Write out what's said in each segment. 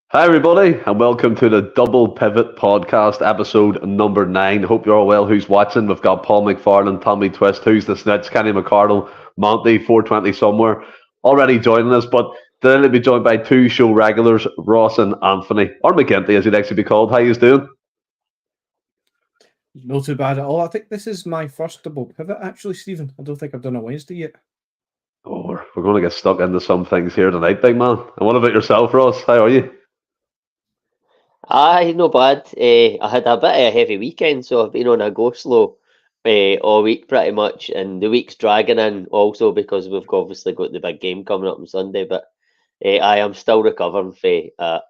Hi, everybody, and welcome to the Double Pivot Podcast, episode number 9. Hope you're all well. Who's watching? We've got Paul McFarlane, Tommy Twist, Who's the Snitch, Kenny McCardle, Monty, 420 somewhere, already joining us. But today we'll be joined by two show regulars, Ross and Anthony, or McGinty, as he'd actually be called. How you doing? Not too bad at all. I think this is my first double pivot, actually, Stephen. I don't think I've done a Wednesday yet. Oh, we're going to get stuck into some things here tonight, big man. And what about yourself, Ross? How are you? Aye, no bad. I had a bit of a heavy weekend, so I've been on a go slow all week pretty much, and the week's dragging in also because we've obviously got the big game coming up on Sunday. But I am still recovering for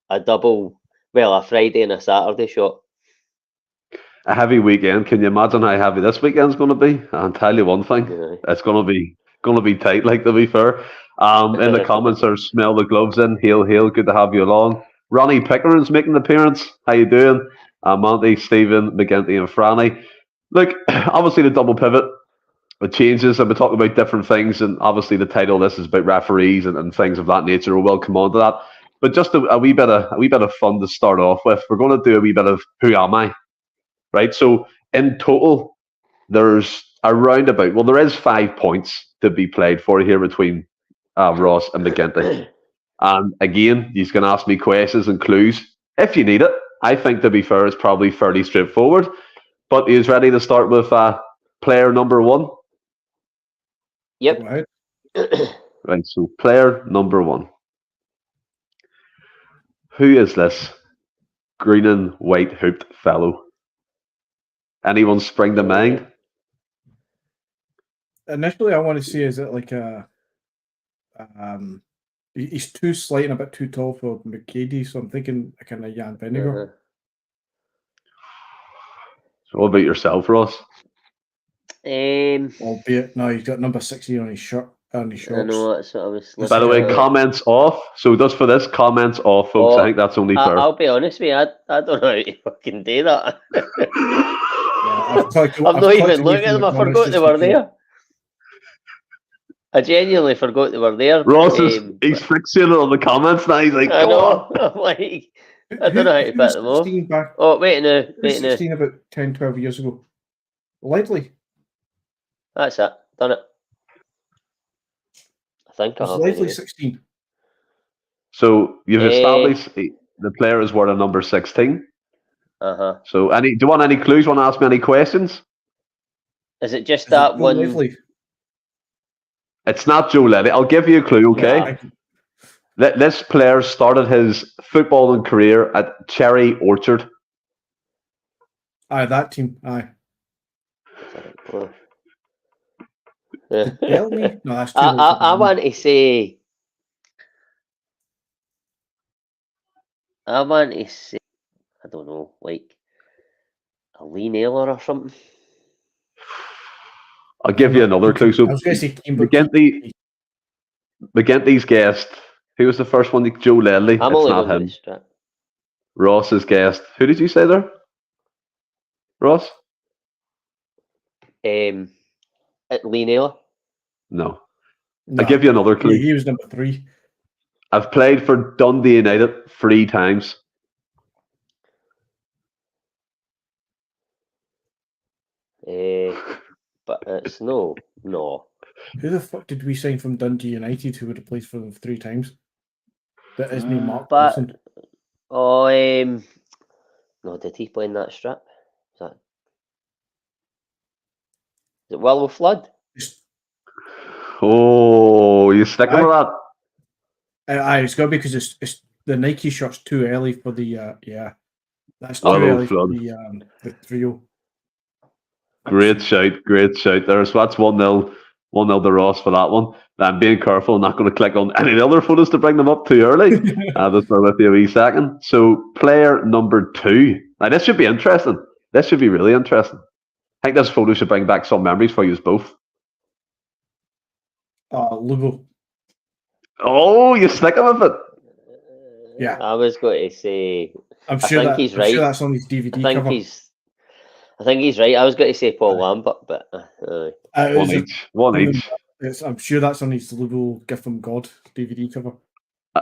a double, a Friday and a Saturday shot. A heavy weekend. Can you imagine how heavy this weekend's going to be? I'll tell you one thing: it's going to be tight. Like, to be fair, in the comments, there's smell the gloves in. Hail, good to have you along. Ronnie Pickering's making an appearance. How you doing? Monty, Stephen, McGinty, and Franny. Look, obviously the double pivot, it changes, and we talk about different things, and obviously the title of this is about referees and things of that nature. We'll come on to that. But just a wee bit of fun to start off with. We're going to do a wee bit of who am I, right? So in total, there's around about, well, there is 5 points to be played for here between Ross and McGinty. And again, you can ask me questions and clues if you need it. I think, to be fair, it's probably fairly straightforward. But he's ready to start with player number 1. Yep. Right, so player number 1. Who is this green and white hooped fellow? Anyone spring to mind? Initially, I want to say, is it like a... he's too slight and a bit too tall for McKady, so I'm thinking a kind of Jan Vennegoor. So what about yourself, Ross? Albeit, no, he's got number 16 on his shirt. On his shorts. I know, that's what I was listening. By the way, comments off. So just for this, comments off, folks. I think that's only fair. I'll be honest with you, I don't know how to fucking do that. I'm not even looking at them. I forgot they were there. I genuinely forgot they were there. Ross he's fixated on the comments now. He's like, I know. I'm like, I don't know how to put them off. Oh, wait now. 16 about 10, 12 years ago. Lively. That's it. Done it. I think I have. Lively 16. So you've established the player is wearing number 16. Uh-huh. So do you want any clues? Want to ask me any questions? Is it just that one? Lively? It's not Joe Lenny. I'll give you a clue, okay? Yeah, this player started his footballing career at Cherry Orchard. Aye, that team. Aye. No, that's too I want to say. I don't know, like a Lee Naylor or something. I'll give you another clue. So McGinty's guest. Who was the first one? Joe Ledley. I'm it's only not him. Ross's guest. Who did you say there? Ross? Lee Naylor? No. I'll give you another clue. He was number 3. I've played for Dundee United 3 times. But it's no. Who the fuck did we sign from Dundee United who would have played for them 3 times? That is me, Mark Wilson. No, did he play in that strip? Is it Willow Flood? Oh, you sticking with that? It's got to be because it's the Nike shirt's too early for the that's too early for the trio. Great shout there. So that's 1-0 to Ross for that one. I'm being careful. I'm not going to click on any of the other photos to bring them up too early. Just bear with you a wee second. So player number 2. Now this should be interesting. This should be really interesting. I think this photo should bring back some memories for you both. Lugo. Oh, you're sticking with it? Yeah. I was going to say... I'm sure he's right. I'm sure that's on his DVD cover. I think he's right. I was going to say Paul Lambert, but... One each. I'm sure that's on his Lugo Gift from God DVD cover.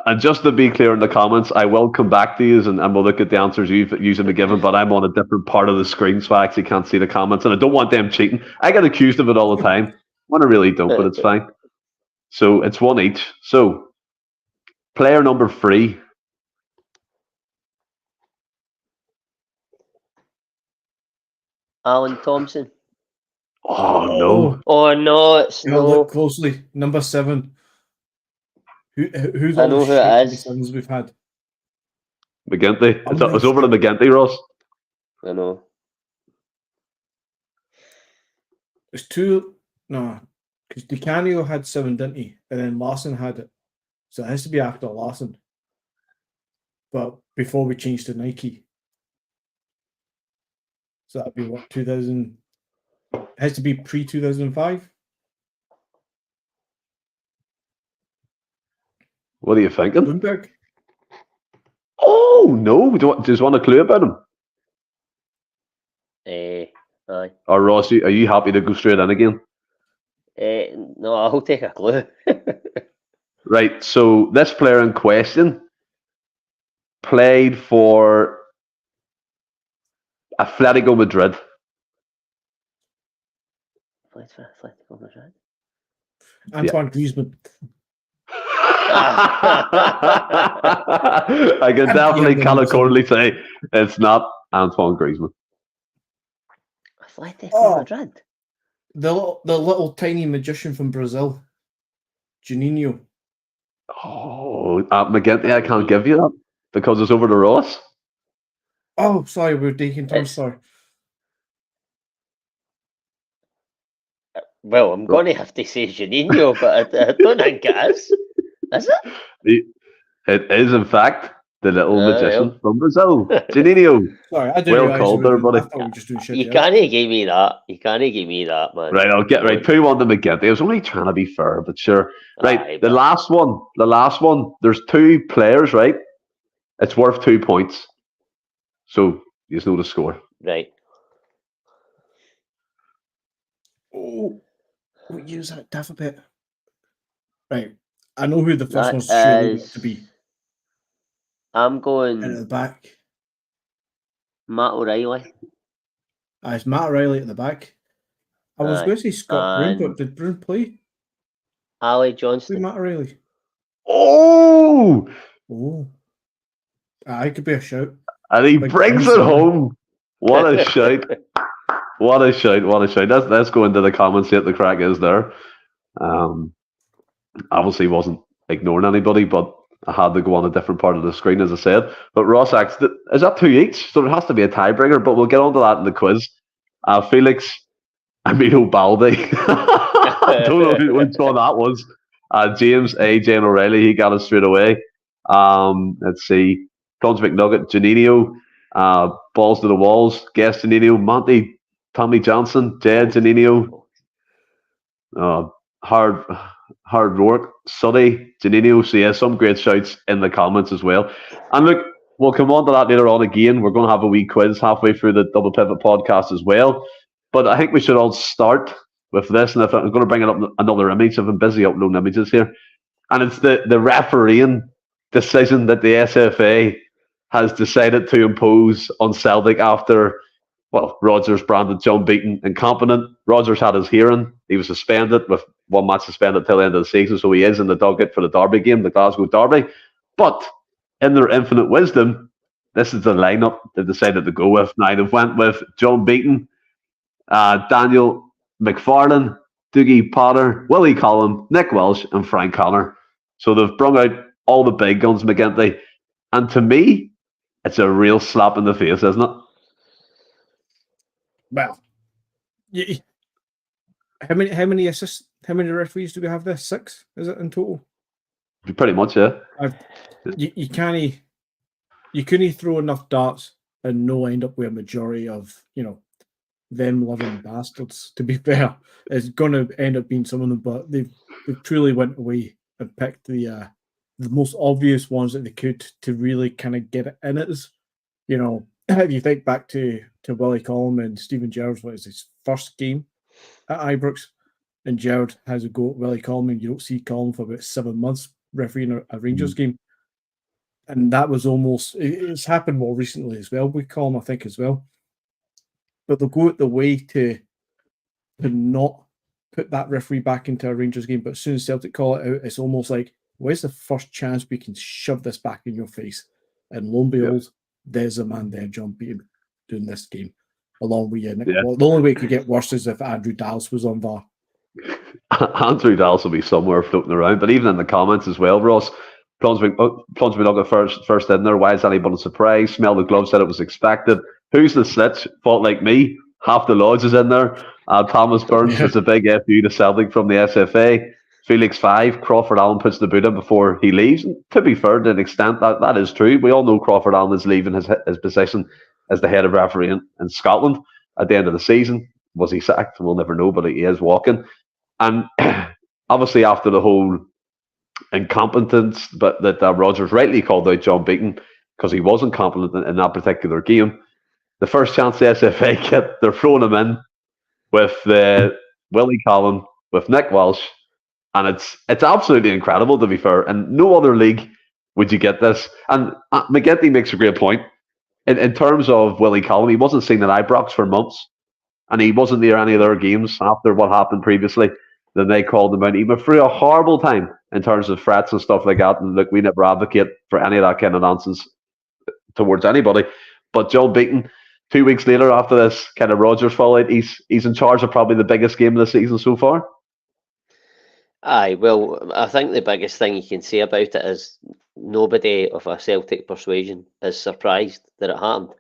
And just to be clear in the comments, I will come back to you and we'll look at the answers you've usually been given, but I'm on a different part of the screen, so I actually can't see the comments, and I don't want them cheating. I get accused of it all the time when I really don't, but it's fine. So it's one each. So player number 3. Alan Thompson. Oh no! Oh no! It's no. Look closely. Number 7. Who's I all know the who it shit is. sevens we've had? McGinty. It's over to McGinty, Ross. I know. It's 2. No, because Di Canio had 7, didn't he? And then Larson had it. So it has to be after Larson. But before we changed to Nike. So that'd be what, 2000? It has to be pre-2005? What are you thinking? Bloomberg? Oh no! Do you want a clue about him? Aye. Or Ross, are you happy to go straight in again? No, I'll take a clue. Right, so this player in question played for Atletico Madrid. Played for Atletico Madrid. Antoine Griezmann. I can definitely categorically say it's not Antoine Griezmann. Atletico Madrid. The little tiny magician from Brazil, Juninho. Oh, McGinty, I can't give you that because it's over to Ross. Oh, sorry, we're taking turns. Sorry. Well, I'm going to have to say Juninho, but I don't think it is. Is it? It is, in fact, the little magician from Brazil, Juninho. Sorry, I didn't well called there, buddy. I thought we were just doing shit. You can't give me that. You can't give me that, man. Right, I'll get right. 2-1 to McGinty. I was only trying to be fair, but sure. Right, Aye, the last one. There's 2 players, right? It's worth 2 points. So you just know the score. Right. Oh, we use that daft a bit. Right, I know who the first one's surely got to be. I'm going at the back. Matt O'Reilly. It's Matt O'Reilly at the back. I was going to say Scott Brown, but did Brown play? Ali Johnston. Matt O'Reilly. Oh! It could be a shout. And he brings it home. What a shout. What a shout. Let's go into the comments, see what the crack is there. Obviously wasn't ignoring anybody, but I had to go on a different part of the screen, as I said. But Ross asked, is that 2 each? So there has to be a tiebreaker, but we'll get on to that in the quiz. Felix Emilio Balde. I don't know which one that was. James AJ and O'Reilly, he got it straight away. Let's see. Guns McNugget, Juninho, Balls to the Walls, Guess Juninho, Monty, Tommy Johnson, Jed Juninho, Hard work, Suddy, Juninho. So yeah, some great shouts in the comments as well. And look, we'll come on to that later on again. We're going to have a wee quiz halfway through the Double Pivot podcast as well. But I think we should all start with this. And if I'm going to bring it up another image, I've been busy uploading images here. And it's the refereeing decision that the SFA has decided to impose on Celtic after, Rodgers branded John Beaton incompetent. Rodgers had his hearing. He was suspended with 1 match suspended till the end of the season, so he is in the docket for the Derby game, the Glasgow Derby. But in their infinite wisdom, this is the lineup they decided to go with. Now, they've went with John Beaton, Daniel McFarlane, Dougie Potter, Willie Collum, Nick Welsh, and Frank Connor. So they've brought out all the big guns, McGinty. And to me, it's a real slap in the face, isn't it? Well, how many assists? How many referees do we have there? 6, is it in total? Pretty much, yeah. You couldn't throw enough darts and no end up with a majority of them loving bastards. To be fair, it's going to end up being some of them, but they truly went away and picked the most obvious ones that they could to really kind of get it in it. If you think back to Willie Collum and Stephen Gerrard's, what is his first game at Ibrox, and Gerrard has a go at Willie Collum, and you don't see Collum for about 7 months refereeing a Rangers game. And that was almost, it's happened more recently as well with Colm, I think, as well. But they'll go out the way to not put that referee back into a Rangers game. But as soon as Celtic call it out, it's almost like, where's the first chance we can shove this back in your face? And lo and behold, there's a man there, John Beaton, doing this game, along with you. Well, the only way it could get worse is if Andrew Dallas was on VAR. Andrew Dallas will be somewhere floating around. But even in the comments as well, Ross, Plunge McNugget first in there. Why is anybody surprised? Smell the glove, said it was expected. Who's the slits? Fought like me. Half the Lodge is in there. Thomas Burns is a big FU to Celtic from the SFA. Felix 5. Crawford Allen puts the boot in before he leaves. And to be fair, to an extent, that is true. We all know Crawford Allen is leaving his position as the head of referee in Scotland at the end of the season. Was he sacked? We'll never know, but he is walking. And obviously after the whole incompetence, but that Rodgers rightly called out John Beaton because he wasn't competent in that particular game. The first chance the SFA get, they're throwing him in with Willie Collin, with Nick Walsh, and it's absolutely incredible, to be fair. And no other league would you get this. And McGinty makes a great point. In terms of Willie Collin, he wasn't seen at Ibrox for months, and he wasn't near any of their games after what happened previously. Then they called him out. He went through a horrible time in terms of threats and stuff like that. And look, we never advocate for any of that kind of nonsense towards anybody. But John Beaton, 2 weeks later after this kind of Rodgers fallout, he's in charge of probably the biggest game of the season so far. Aye, well, I think the biggest thing you can say about it is nobody of a Celtic persuasion is surprised that it happened.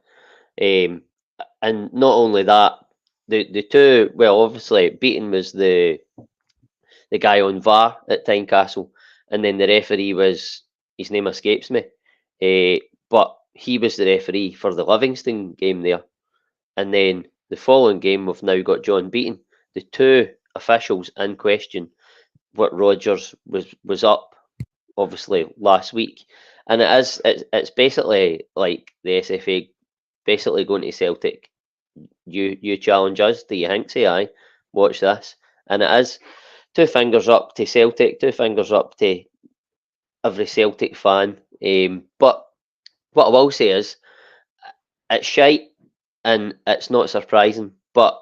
And not only that, the two, well, obviously Beaton was the guy on VAR at Tynecastle, and then the referee was, his name escapes me, but he was the referee for the Livingston game there. And then the following game, we've now got John Beaton. The two officials in question, what Rodgers was up, obviously, last week. And it's basically like the SFA basically going to Celtic, you challenge us, do you think? Say aye, watch this. And it is two fingers up to Celtic, two fingers up to every Celtic fan. But what I will say is, it's shite and it's not surprising. But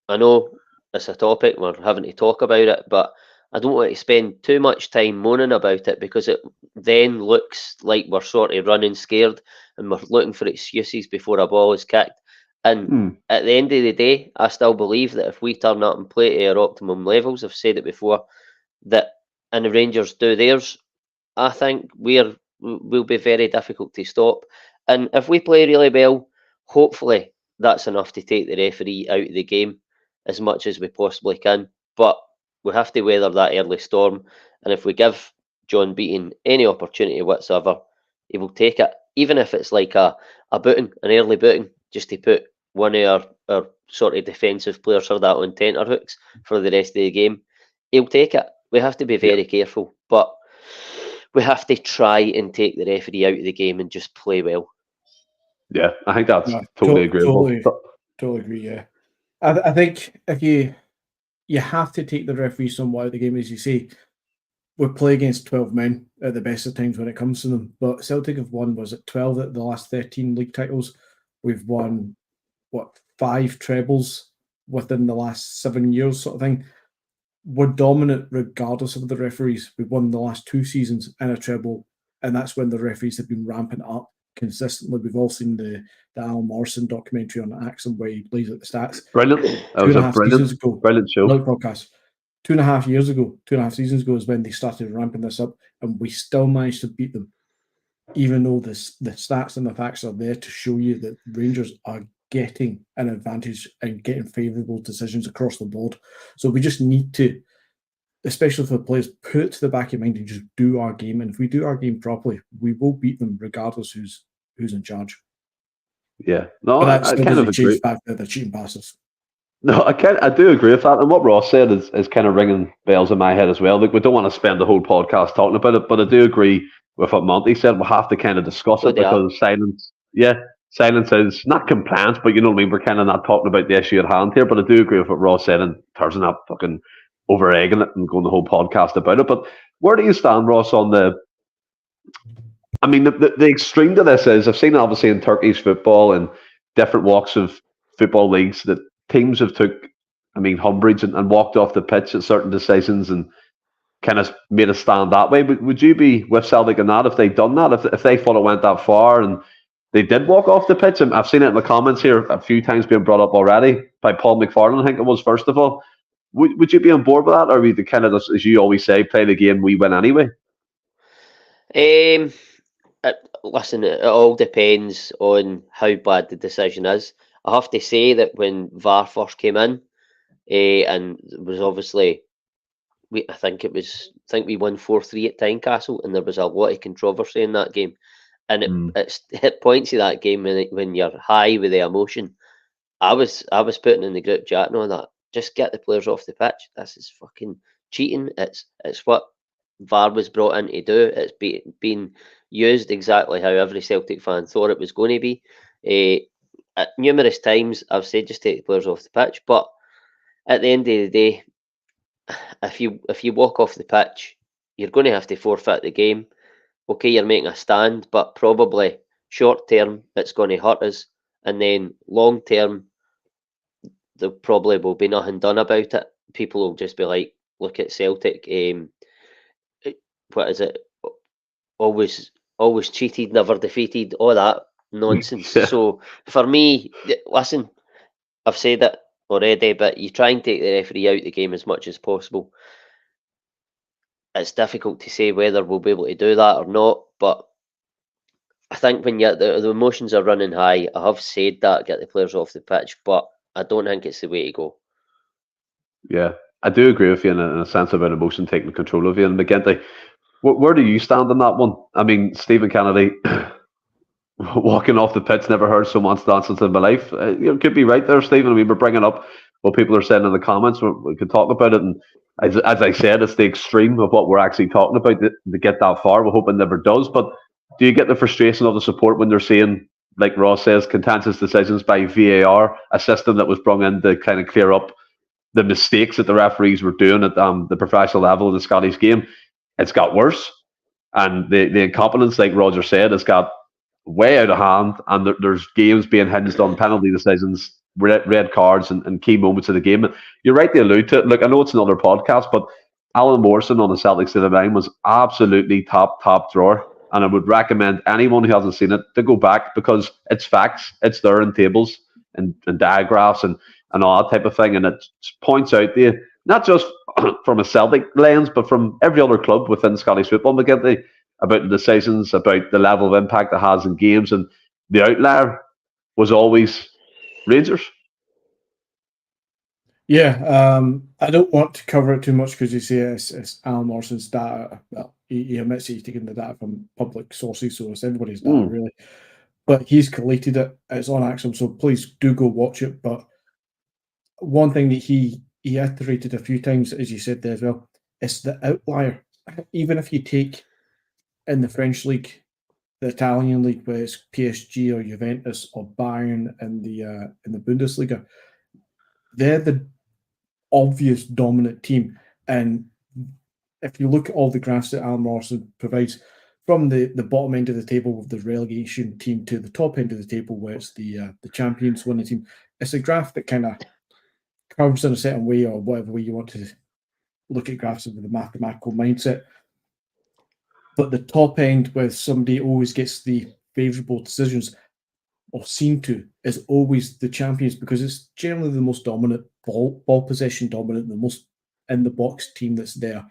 I know it's a topic, we're having to talk about it, but I don't want to spend too much time moaning about it because it then looks like we're sort of running scared and we're looking for excuses before a ball is kicked. And at the end of the day, I still believe that if we turn up and play to our optimum levels, I've said it before, that and the Rangers do theirs, I think we'll be very difficult to stop. And if we play really well, hopefully that's enough to take the referee out of the game as much as we possibly can. But we have to weather that early storm. And if we give John Beaton any opportunity whatsoever, he will take it. Even if it's like a booting, an early booting, just to put one of our sort of defensive players or that on tenterhooks for the rest of the game, he'll take it. We have to be very careful, but we have to try and take the referee out of the game and just play well. Yeah, I think that's totally agreeable. Totally agree, yeah. I think if you have to take the referee somewhat out of the game, as you say. We play against 12 men at the best of times when it comes to them, but Celtic have won, was it 12 at the last 13 league titles? We've won, 5 trebles within the last 7 years, sort of thing. We're dominant regardless of the referees. We've won the last 2 seasons in a treble, and that's when the referees have been ramping up consistently. We've all seen the Alan Morrison documentary on Axum where he lays out the stats. Brilliant. That was a brilliant show. Podcast. 2.5 years ago, 2.5 seasons ago is when they started ramping this up, and we still managed to beat them, even though the stats and the facts are there to show you that Rangers are getting an advantage and getting favourable decisions across the board. So we just need to, especially for the players, put it to the back of your mind and just do our game. And if we do our game properly, we will beat them regardless who's in charge. Yeah, no, but that's I kind of agree. Back that they're cheating passes. No, I do agree with that. And what Ross said is kind of ringing bells in my head as well. Like, we don't want to spend the whole podcast talking about it, but I do agree with what Monty said. We'll have to kind of discuss it because silence is not compliance, but you know what I mean? We're kind of not talking about the issue at hand here, but I do agree with what Ross said in terms of not fucking over-egging it and going the whole podcast about it. But where do you stand, Ross, on the I mean, the extreme to this is I've seen obviously in Turkish football and different walks of football leagues that teams have took, I mean, umbrage and walked off the pitch at certain decisions and kind of made a stand that way. But would you be with Celtic in that if they'd done that? If they thought it went that far and they did walk off the pitch? And I've seen it in the comments here a few times being brought up already by Paul McFarlane, I think it was, first of all. Would you be on board with that? Or would you kind of, as you always say, play the game, we win anyway? Listen, it all depends on how bad the decision is. I have to say that when VAR first came in, and it was obviously, I think we won 4-3 at Tynecastle, and there was a lot of controversy in that game. And it's hit points of that game when you're high with the emotion. I was putting in the group chat and all that. Just get the players off the pitch. This is fucking cheating. It's what VAR was brought in to do. It's been used exactly how every Celtic fan thought it was going to be. At numerous times, I've said just take the players off the pitch. But at the end of the day, if you walk off the pitch, you're going to have to forfeit the game. Okay, you're making a stand, but probably short term it's going to hurt us, and then long term there probably will be nothing done about it. People will just be like, look at Celtic. What is it? Always cheated, never defeated. All that nonsense. Yeah. So for me, listen, I've said it already, but you try and take the referee out of the game as much as possible. It's difficult to say whether we'll be able to do that or not, but I think when the emotions are running high, I have said that, get the players off the pitch, but I don't think it's the way to go. Yeah, I do agree with you in a sense about emotion taking control of you. And McGinty, where do you stand on that one? I mean, Stephen Kennedy walking off the pitch, never heard so much nonsense in my life. You could be right there, Stephen. I mean, we're bringing up what people are saying in the comments. We could talk about it. And as I said, it's the extreme of what we're actually talking about to get that far. We're hoping it never does. But do you get the frustration of the support when they're seeing, like Ross says, contentious decisions by VAR, a system that was brought in to kind of clear up the mistakes that the referees were doing at the professional level in the Scottish game? It's got worse. And the incompetence, like Roger said, has got way out of hand. And there's games being hinged on penalty decisions, red cards, and key moments of the game. And you're right to allude to it. Look, I know it's another podcast, but Alan Morrison on the Celtic State of Mind was absolutely top drawer. And I would recommend anyone who hasn't seen it to go back, because it's facts. It's there in tables and diagraphs and all that type of thing. And it points out to you, not just from a Celtic lens, but from every other club within Scottish football, McGinty, about the decisions, about the level of impact it has in games. And the outlier was always Rangers. Yeah, I don't want to cover it too much because you say it's Alan Morrison's data. Well, he admits he's taking the data from public sources, so it's everybody's data, really. But he's collated it. It's on Axiom, so please do go watch it. But one thing that he iterated a few times, as you said there as well, it's the outlier. Even if you take in the French league, the Italian league, where it's PSG or Juventus or Bayern in the Bundesliga, they're the obvious dominant team. And if you look at all the graphs that Alan Morrison provides, from the bottom end of the table with the relegation team to the top end of the table where it's the champions winning team, it's a graph that kind of curves in a certain way, or whatever way you want to look at graphs with the mathematical mindset. But the top end, where somebody always gets the favourable decisions, or seem to, is always the champions, because it's generally the most dominant, ball possession dominant, the most in the box team that's there.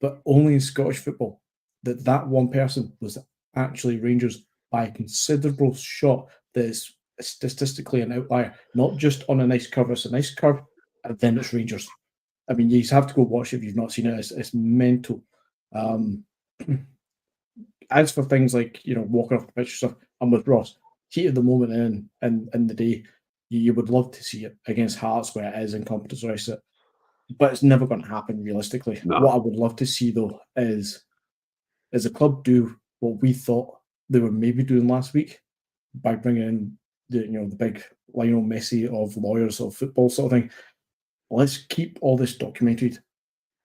But only in Scottish football that one person was actually Rangers by a considerable shot that is statistically an outlier, not just on a nice curve. It's a nice curve, and then it's Rangers. I mean, you have to go watch it if you've not seen it. It's mental. As for things like, walking off the pitch stuff, I'm with Ross. Heat of the moment in the day, you would love to see it against Hearts, where it is incompetence or rest of it. But it's never going to happen realistically. No. What I would love to see, though, is a club do what we thought they were maybe doing last week by bringing in the big Lionel Messi of lawyers of football sort of thing. Let's keep all this documented.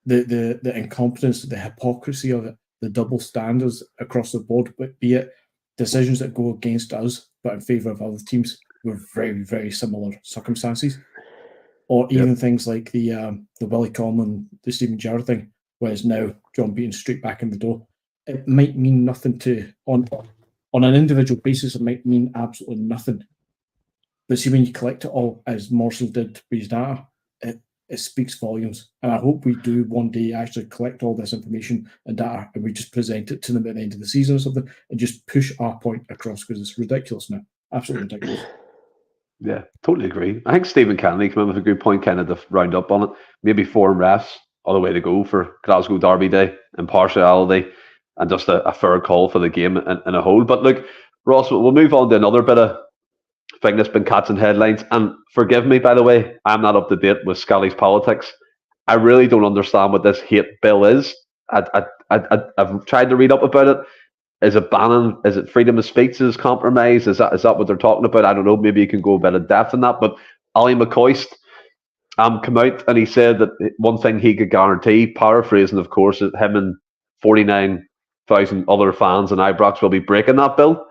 The incompetence, the hypocrisy of it. double standards across the board, but be it decisions that go against us but in favour of other teams with very, very similar circumstances. Or even things like the Willie Conlon, the Stephen Gerrard thing, where it's now John Beaton straight back in the door. It might mean nothing on an individual basis, it might mean absolutely nothing. But see, when you collect it all, as Morrison did with his data, it speaks volumes. And I hope we do one day actually collect all this information and data and we just present it to them at the end of the season or something and just push our point across, because it's ridiculous now. Absolutely ridiculous. Yeah, totally agree. I think Stephen Kennedy came in with a good point, kind of to round up on it. Maybe foreign refs all the way to go for Glasgow Derby Day, impartiality, and just a fair call for the game in a whole. But look, Ross, we'll move on to another bit of thing that's been catching headlines. And forgive me, by the way, I'm not up to date with Scully's politics. I really don't understand what this hate bill is. I've tried to read up about it. Is it banning? Is it freedom of speech is compromised? Is that what they're talking about? I don't know. Maybe you can go a bit of depth in that. But Ali McCoist come out and he said that one thing he could guarantee, paraphrasing, of course, is him and 49,000 other fans in Ibrox will be breaking that bill.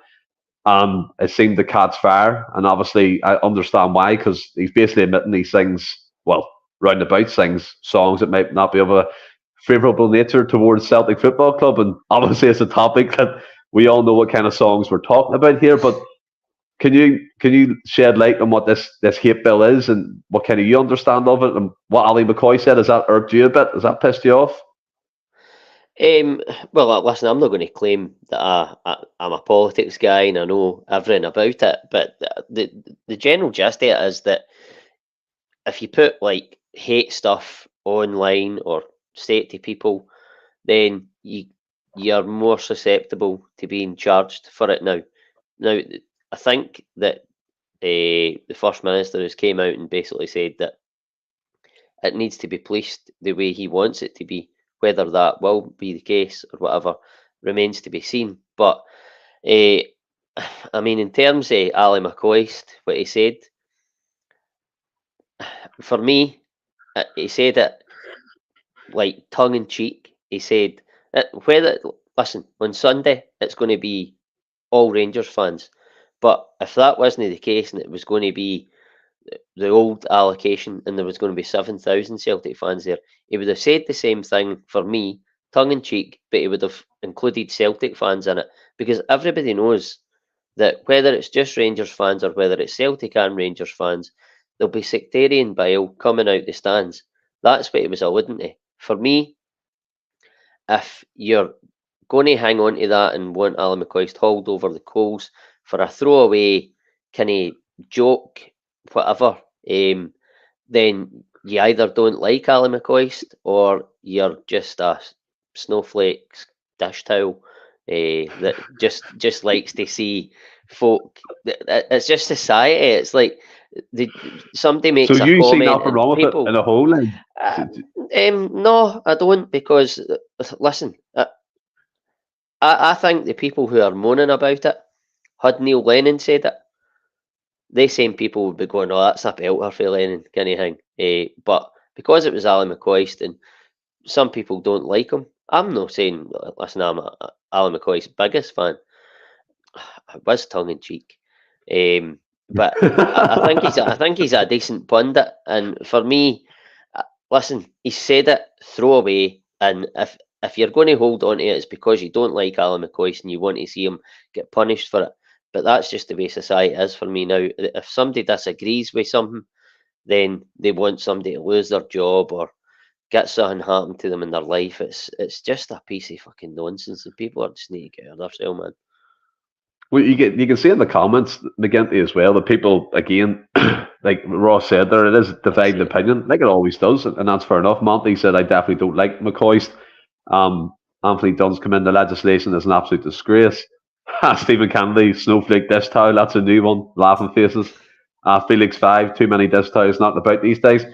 It seemed to catch fire, and obviously I understand why, because he's basically admitting he sings, well, roundabout sings songs that might not be of a favourable nature towards Celtic Football Club, and obviously it's a topic that we all know what kind of songs we're talking about here. But can you shed light on what this hate bill is and what kind of you understand of it, and what Ali McCoy said? Has that irked you a bit? Has that pissed you off? Well, listen, I'm not going to claim that I'm a politics guy and I know everything about it, but the general gist of it is that if you put like hate stuff online or say it to people, then you're more susceptible to being charged for it now. Now, I think that the First Minister has came out and basically said that it needs to be policed the way he wants it to be. Whether that will be the case or whatever remains to be seen. But, I mean, in terms of Ali McCoist, what he said, for me, he said it like tongue-in-cheek. He said, listen, on Sunday, it's going to be all Rangers fans. But if that wasn't the case and it was going to be the old allocation and there was going to be 7,000 Celtic fans there, he would have said the same thing for me, tongue-in-cheek, but he would have included Celtic fans in it, because everybody knows that whether it's just Rangers fans or whether it's Celtic and Rangers fans, there'll be sectarian bile coming out the stands. That's what he was alluding to. For me, if you're going to hang on to that and want Ali McCoist hauled over the coals for a throwaway kind of joke, whatever, then you either don't like Ali McCoist or you're just a snowflake dish towel that just likes to see folk. It's just society. It's like somebody makes so a you comment. See nothing wrong with it in a whole line? No, I don't, because listen, I think the people who are moaning about it, had Neil Lennon said it, they same people would be going, "Oh, that's a belter for Lennon," kind of thing. But because it was Ali McCoist and some people don't like him, I'm not saying, listen, I'm Ali McCoist's biggest fan. I was tongue in cheek, but I think he's a decent pundit. And for me, listen, he said it, throw away. And if you're going to hold on to it, it's because you don't like Ali McCoist and you want to see him get punished for it. But that's just the way society is for me now. If somebody disagrees with something, then they want somebody to lose their job or get something happen to them in their life. It's just a piece of fucking nonsense, and people are just need to get out of themselves, man. Well, you can see in the comments, McGinty, as well, that people, again, like Ross said there, it is divided opinion, like it always does, and that's fair enough. Monty said, I definitely don't like McCoist. Anthony Dunn's come in, the legislation is an absolute disgrace. Stephen Kennedy, snowflake dish towel, that's a new one, laughing faces. Felix 5, too many dish towels not about these days.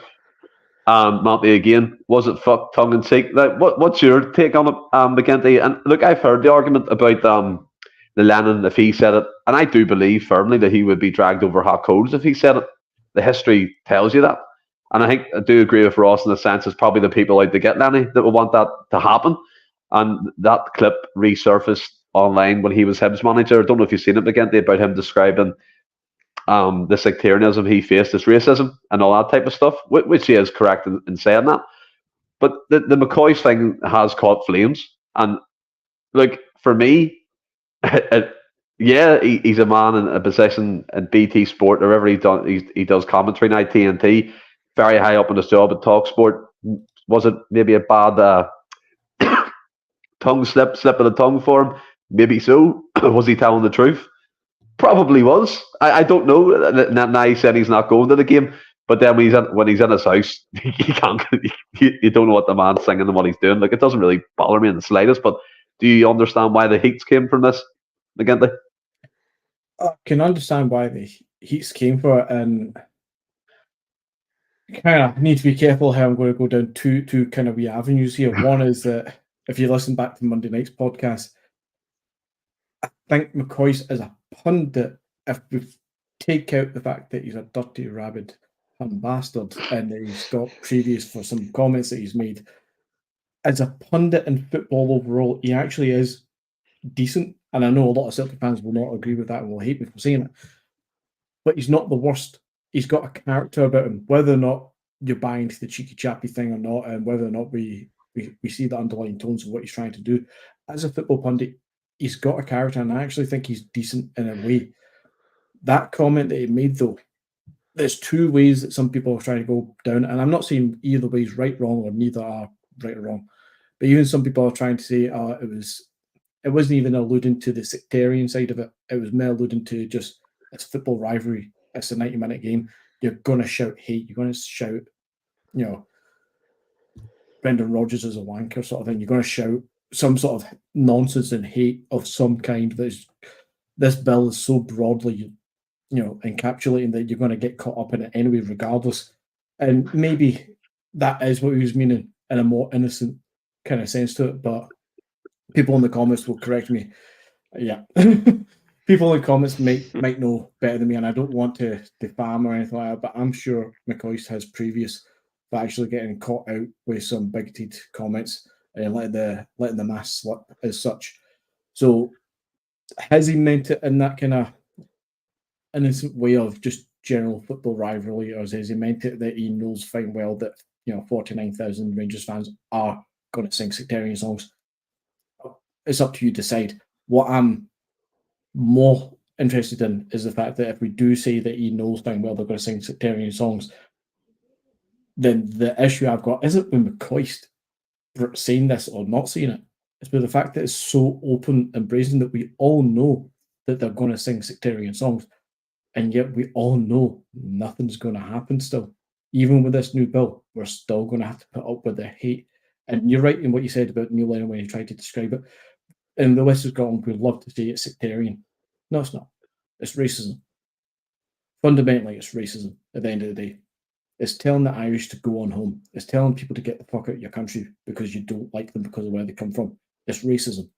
Monty again, was it fuck tongue in cheek? Like, what's your take on it, McGinty? And look, I've heard the argument about the Lennon, if he said it, and I do believe firmly that he would be dragged over hot coals if he said it. The history tells you that. And I think I do agree with Ross in the sense it's probably the people out to get Lenny that would want that to happen. And that clip resurfaced online when he was Hibs manager. I don't know if you've seen it, McGinty, about him describing the sectarianism he faced as racism and all that type of stuff, which he is correct in saying that. But the McCoy's thing has caught flames. And look, for me, he's a man in a position in BT Sport or wherever he does commentary now, TNT, very high up in his job at TalkSport. Was it maybe a bad slip of the tongue for him? Maybe so. Was he telling the truth? Probably was. I don't know. Now he said he's not going to the game, but then when he's in his house, you don't know what the man's singing and what he's doing. Like, it doesn't really bother me in the slightest. But do you understand why the heats came from this, McGinty? I can understand why the heats came for it, and kind of need to be careful how I'm going to go down two kind of wee avenues here. One is that if you listen back to Monday night's podcast, I think McCoy's as a pundit, if we take out the fact that he's a dirty, rabid bastard and that he's got previous for some comments that he's made, as a pundit in football overall, he actually is decent. And I know a lot of Celtic fans will not agree with that and will hate me for saying it. But he's not the worst. He's got a character about him, whether or not you're buying to the cheeky chappy thing or not, and whether or not we see the underlying tones of what he's trying to do. As a football pundit, he's got a character, and I actually think he's decent in a way. That comment that he made, though, there's two ways that some people are trying to go down, and I'm not saying either way is right, wrong, or neither are right or wrong. But even some people are trying to say it wasn't even alluding to the sectarian side of it. It was more alluding to just it's football rivalry. It's a 90-minute game. You're going to shout hate. You're going to shout, Brendan Rodgers is a wanker sort of thing. You're going to shout some sort of nonsense and hate of some kind. This bill is so broadly, encapsulating that you're going to get caught up in it anyway, regardless. And maybe that is what he was meaning in a more innocent kind of sense to it. But people in the comments will correct me. Yeah. People in the comments might know better than me, and I don't want to defam or anything like that, but I'm sure McCoist has previous for actually getting caught out with some bigoted comments and letting the mask slip as such. So has he meant it in that kind of innocent way of just general football rivalry, or has he meant it that he knows fine well that 49,000 Rangers fans are going to sing sectarian songs? It's up to you to decide. What I'm more interested in is the fact that if we do say that he knows fine well they're going to sing sectarian songs, then the issue I've got isn't with McCoist saying this or not saying it. It's with the fact that it's so open and brazen that we all know that they're going to sing sectarian songs, and yet we all know nothing's going to happen still. Even with this new bill, we're still going to have to put up with the hate. And you're right in what you said about Neil Lennon when he tried to describe it. In the West of Scotland, we'd love to say it's sectarian. No, it's not. It's racism. Fundamentally, it's racism at the end of the day. It's telling the Irish to go on home. It's telling people to get the fuck out of your country because you don't like them because of where they come from. It's racism.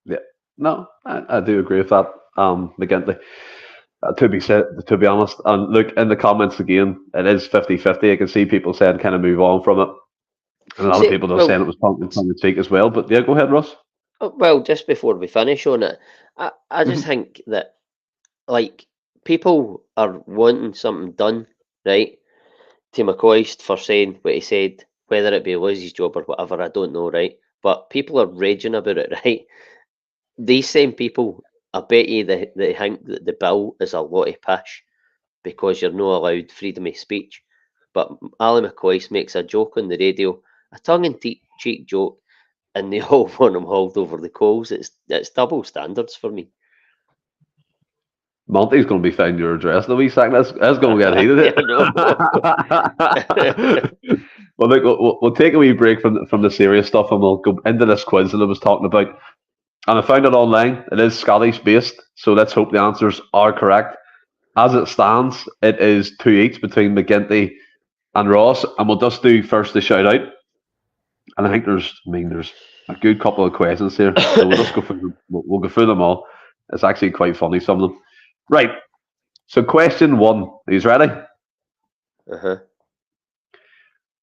Yeah. No, I do agree with that, McGinty. To be honest, and look, in the comments again, it is 50-50. I can see people saying kind of move on from it. And a lot of people are saying it was tongue in cheek as well. But yeah, go ahead, Ross. Well, just before we finish on it, I just think that, like, people are wanting something done, right, to McCoist for saying what he said, whether it be Liz's job or whatever, I don't know, right? But people are raging about it, right? These same people, I bet you they think that the bill is a lot of pish because you're not allowed freedom of speech. But Ali McCoist makes a joke on the radio, a tongue-in-cheek joke, and they all want him hauled over the coals. It's double standards for me. Monty's going to be finding your address in a wee second. That's going to get heated. Well, look, we'll take a wee break from the serious stuff and we'll go into this quiz that I was talking about. And I found it online. It is Scottish-based, so let's hope the answers are correct. As it stands, it is 2 each between McGinty and Ross. And we'll just do first the shout-out. And I think there's a good couple of questions here. So we'll just go through them all. It's actually quite funny, some of them. Right. So question 1. Are you ready? Uh-huh.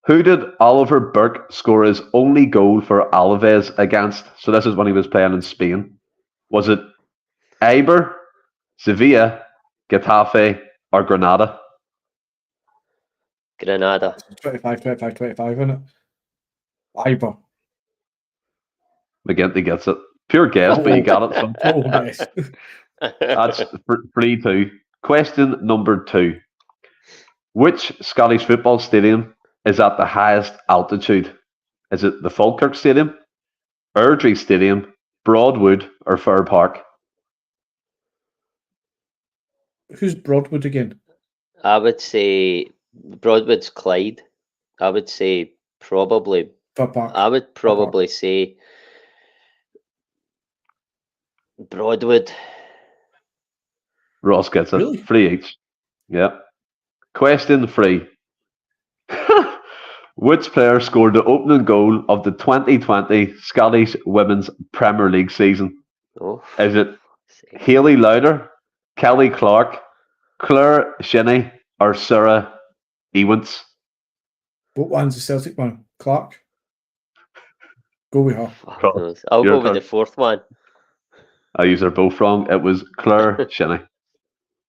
Who did Oliver Burke score his only goal for Alaves against? So this is when he was playing in Spain. Was it Eibar, Sevilla, Getafe, or Granada? Granada. 25, isn't it? Ivor. McGinty gets it. Pure guess, but you got it. So Total guess. that's 3-2. Question number 2. Which Scottish football stadium is at the highest altitude? Is it the Falkirk Stadium, Airdrie Stadium, Broadwood, or Fir Park? Who's Broadwood again? I would say Broadwood's Clyde. I would say probably. Fir Park. I would probably say Broadwood. Ross gets it. Really? 3 each. Yeah. Question 3. Which player scored the opening goal of the 2020 Scottish Women's Premier League season? Oh, Is it Hayley Lauder, Kelly Clark, Claire Shinney, or Sarah Ewens? What one's the Celtic one? Clark? Go with her. fuck knows. I'll Your go with turn. the fourth one. I use her both wrong. It was Claire Shinney.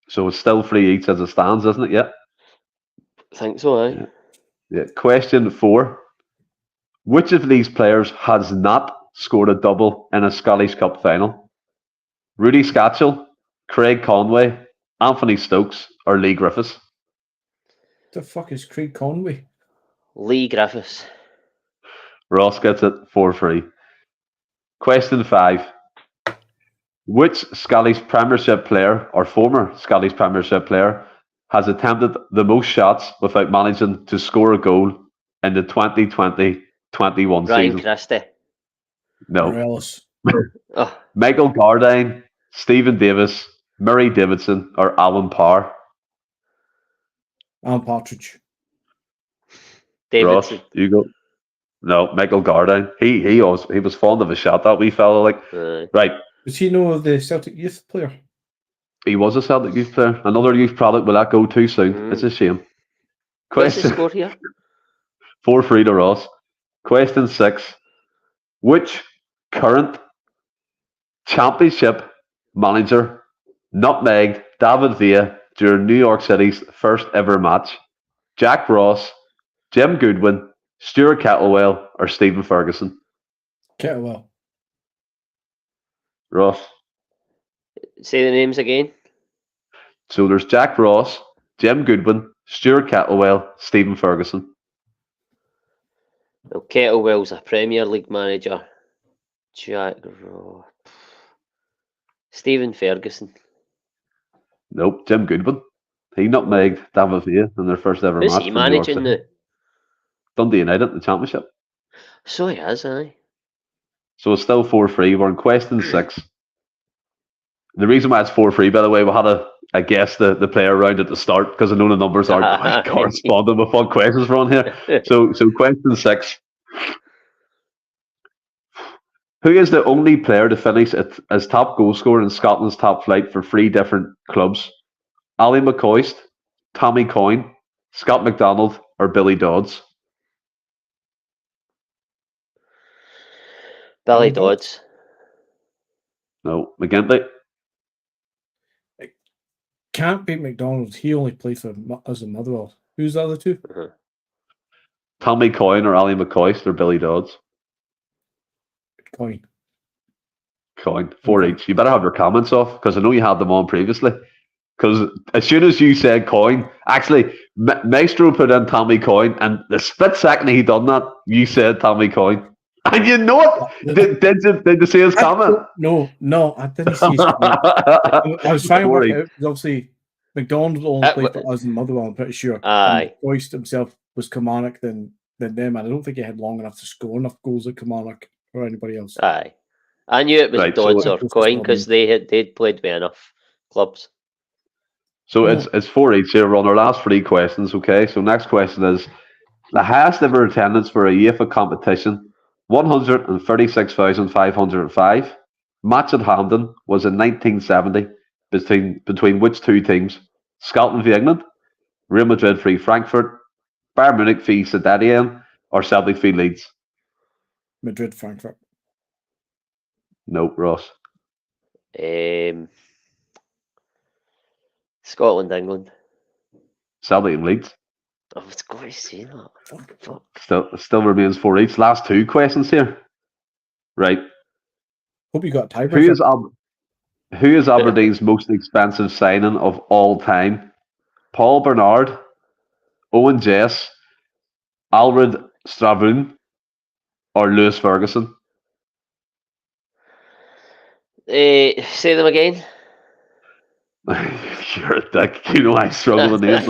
So it's still 3 each as it stands, isn't it? Yeah. I think so, aye. Yeah. Question 4. Which of these players has not scored a double in a Scottish Cup final? Rudy Scatchell, Craig Conway, Anthony Stokes, or Lee Griffiths? The fuck is Craig Conway? Lee Griffiths. Ross gets it 4-3. Question 5. Which Scottish Premiership player or former Scottish Premiership player has attempted the most shots without managing to score a goal in the 2020-21 Ryan season? Christie. No. Morellis. Oh, Michael Gardine, Stephen Davis, Murray Davidson, or Alan Parr? Alan Partridge. Ross, Davidson. you go. No, Michael Gardine. He was fond of a shot, that wee fella. Like, Aye. right. Does he know the Celtic youth player? He was a Celtic youth player. Another youth product will that go too soon. Mm. It's a shame. What's the Question score here? 4-3 to Ross. Question 6. Which current championship manager nutmegged David Villa during New York City's first ever match? Jack Ross, Jim Goodwin, Stuart Kettlewell, or Stephen Ferguson? Kettlewell. Ross. Say the names again. So there's Jack Ross, Jim Goodwin, Stuart Kettlewell, Stephen Ferguson. Well, Kettlewell's a Premier League manager. Jack Ross. Stephen Ferguson. Nope, Jim Goodwin. He nutmegged David Villa in their first ever Who's match. he for New York managing City. now? Dundee United in the championship. So he is, aye. So it's still 4-3. We're in question 6. The reason why it's 4-3, by the way, we had a guess the player round at the start because I know the numbers aren't quite corresponding with what questions are on here. So question 6. Who is the only player to finish as top goal scorer in Scotland's top flight for 3 different clubs? Ali McCoist, Tommy Coyne, Scott McDonald, or Billy Dodds? Billy Dodds. No, McGinty. Can't beat McDonald's. He only played for as a Motherwell. Who's the other two? Uh-huh. Tommy Coyne or Ali McCoist or Billy Dodds? Coin. Coyne. 4 each. You better have your comments off because I know you had them on previously. Because as soon as you said Coyne, actually, Maestro put in Tommy Coyne, and the split second he done that, you said Tommy Coyne. And you know it. Did you see his comment? No, I didn't see his comment. I was trying to work it out because obviously McDonald only played for us in Motherwell, I'm pretty sure. Aye. Royce himself was Kilmarnock than them, and I don't think he had long enough to score enough goals at Kilmarnock or anybody else. Aye. I knew it was Right, Dodds so or Coyne because they'd played with enough clubs. So it's 4 each here. We're on our last 3 questions, okay? So next question is, the highest ever attendance for a UEFA competition, 136,505. Match at Hampden was in 1970 between which 2 teams? Scotland v England, Real Madrid v Frankfurt, Bayern Munich v Saint Etienne, or Celtic v Leeds? Madrid, Frankfurt. No, Ross. Scotland, England. Celtic and Leeds. I was going to say that. Fuck. Still remains 4 each. Last 2 questions here. Right. Hope you got a tiebreaker. Who is Aberdeen's most expensive signing of all time? Paul Bernard, Owen Jess, Alred Stravun, or Lewis Ferguson? Say them again. You're a dick. You know I struggle with names.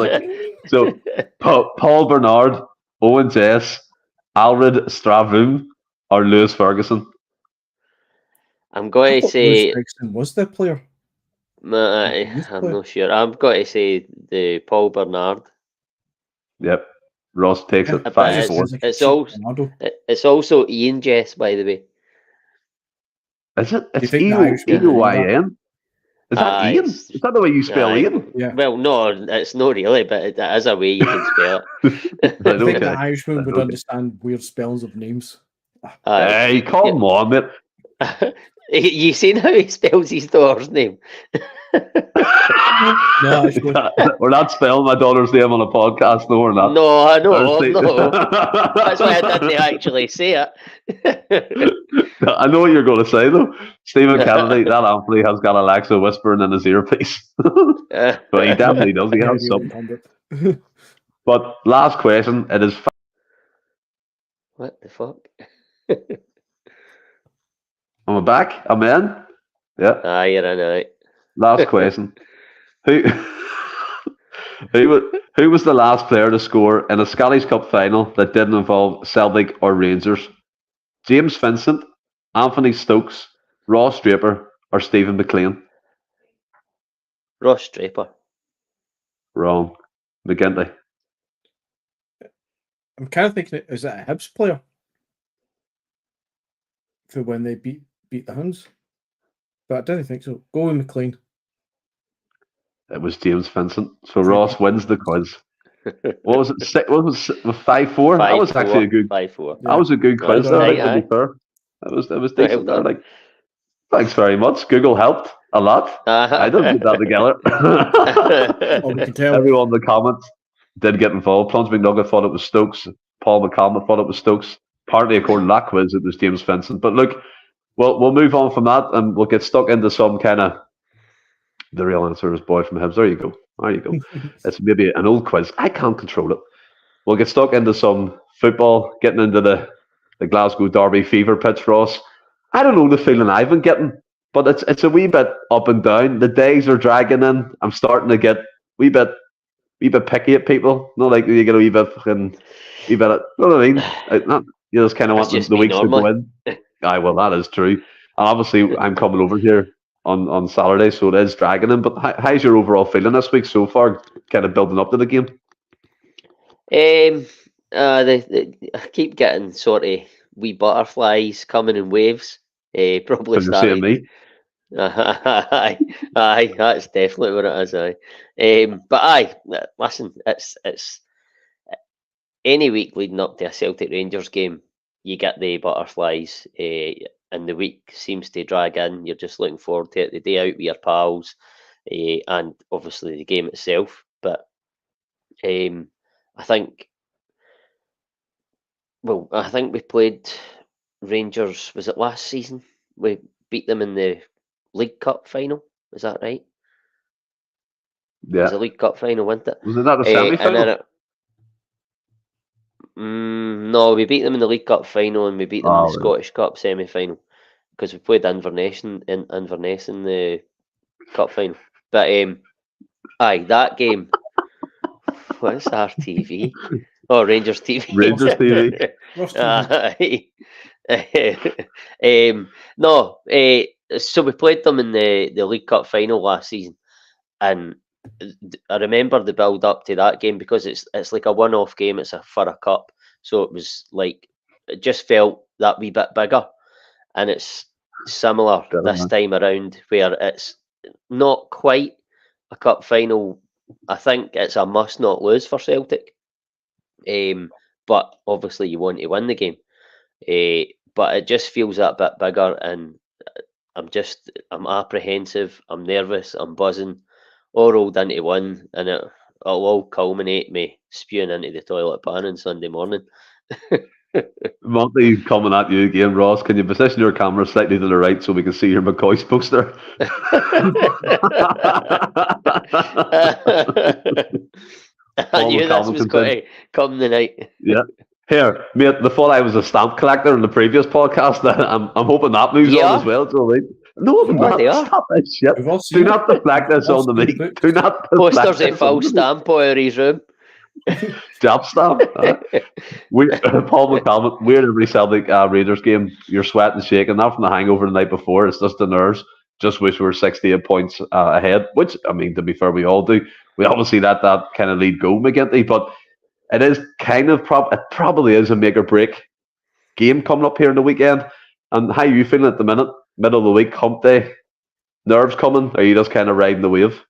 So, Paul Bernard, Owen Jess, Alred Stravun, or Lewis Ferguson? I'm going to say... Was that player? I'm not sure. I'm going to say the Paul Bernard. Yep. Ross takes it 5-4. It's also Ian Jess, by the way. Is it? It's E-O-Y-N? Is that Ian? Is that the way you spell Ian? Yeah. Well, no, it's not really, but it is a way you can spell it. I think the Irishman would understand weird spellings of names. Hey, come on, mate. You seen how he spells his daughter's name? No, we're not spelling my daughter's name on a podcast, no, we're not. No, I know, no. That's why I didn't actually say it. I know what you're going to say, though. Stephen Kennedy, that Anthony has got Alexa whispering in his earpiece. But he definitely does. He has something. But last question, it is... What the fuck? Am I back? I'm in? Yeah. You're in, right. Last question. Who was the last player to score in a Scottish Cup final that didn't involve Celtic or Rangers? James Vincent, Anthony Stokes, Ross Draper, or Stephen McLean? Ross Draper. Wrong. McGinty. I'm kind of thinking, is that a Hibs player? For when they beat the Huns? But I don't think so. Go with McLean. It was James Vincent. So Ross wins the quiz. What was it? What was it? 5-4? That was actually a good 5-4. That was a good quiz there, to be fair. It was decent there. Like, thanks very much. Google helped a lot. I didn't put that together. We can tell. Everyone in the comments did get involved. Plunge McNugget thought it was Stokes. Paul McCallum thought it was Stokes. Partly according to that quiz, it was James Vincent. But look, we'll move on from that and we'll get stuck into some kind of... The real answer is boy from Hibs. There you go. It's maybe an old quiz. I can't control it. We'll get stuck into some football, getting into the Glasgow Derby fever pitch, Ross. I don't know the feeling I've been getting, but it's a wee bit up and down. The days are dragging in. I'm starting to get wee bit picky at people. Not like you get a wee bit, you know what I mean? You just kind of want the weeks to go in. Aye, well, that is true. And obviously, I'm coming over here on Saturday, so it is dragging in. But how's your overall feeling this week so far, kind of building up to the game? I keep getting sort of wee butterflies coming in waves. Probably starting. Me? Aye, that's definitely what it is. But listen, it's any week leading up to a Celtic Rangers game, you get the butterflies, and the week seems to drag in. You're just looking forward to it, the day out with your pals, and obviously the game itself. But I think we played Rangers, was it last season? We beat them in the League Cup final, is that right? Yeah. It was a League Cup final, wasn't it? Was it not the semi-final? No, we beat them in the League Cup final and we beat them in the Scottish Cup semi-final because we played Inverness in the Cup final. But that game. What's RTV? Oh, Rangers TV. Rangers TV. So we played them in the League Cup final last season, and I remember the build up to that game because it's like a one-off game. It's for a cup, so it was like it just felt that wee bit bigger, and it's similar this time around where it's not quite a cup final. I think it's a must not lose for Celtic. But obviously you want to win the game. But it just feels that bit bigger, and I'm apprehensive, I'm nervous, I'm buzzing, all rolled into one, and it'll all culminate me spewing into the toilet pan on Sunday morning. Monty, coming at you again, Ross. Can you position your camera slightly to the right so we can see your McCoy's poster? I knew this was going to come tonight. Yeah. Here, mate, the thought I was a stamp collector in the previous podcast. I'm hoping that moves on as well. So, no, I'm not. Stop that shit. Do not deflect this on the mic. Do not deflect posters a full stamp or his room. Job stamp. Paul McCallum, we're at every Celtic Raiders game. You're sweating, shaking, not from the hangover the night before. It's just the nerves. Just wish we were 68 points ahead, which, I mean, to be fair, we all do. We obviously let that kind of lead go, McGinty, but it is kind of it probably is a make or break game coming up here in the weekend. And how are you feeling at the minute? Middle of the week, hump day, nerves coming? Or are you just kind of riding the wave?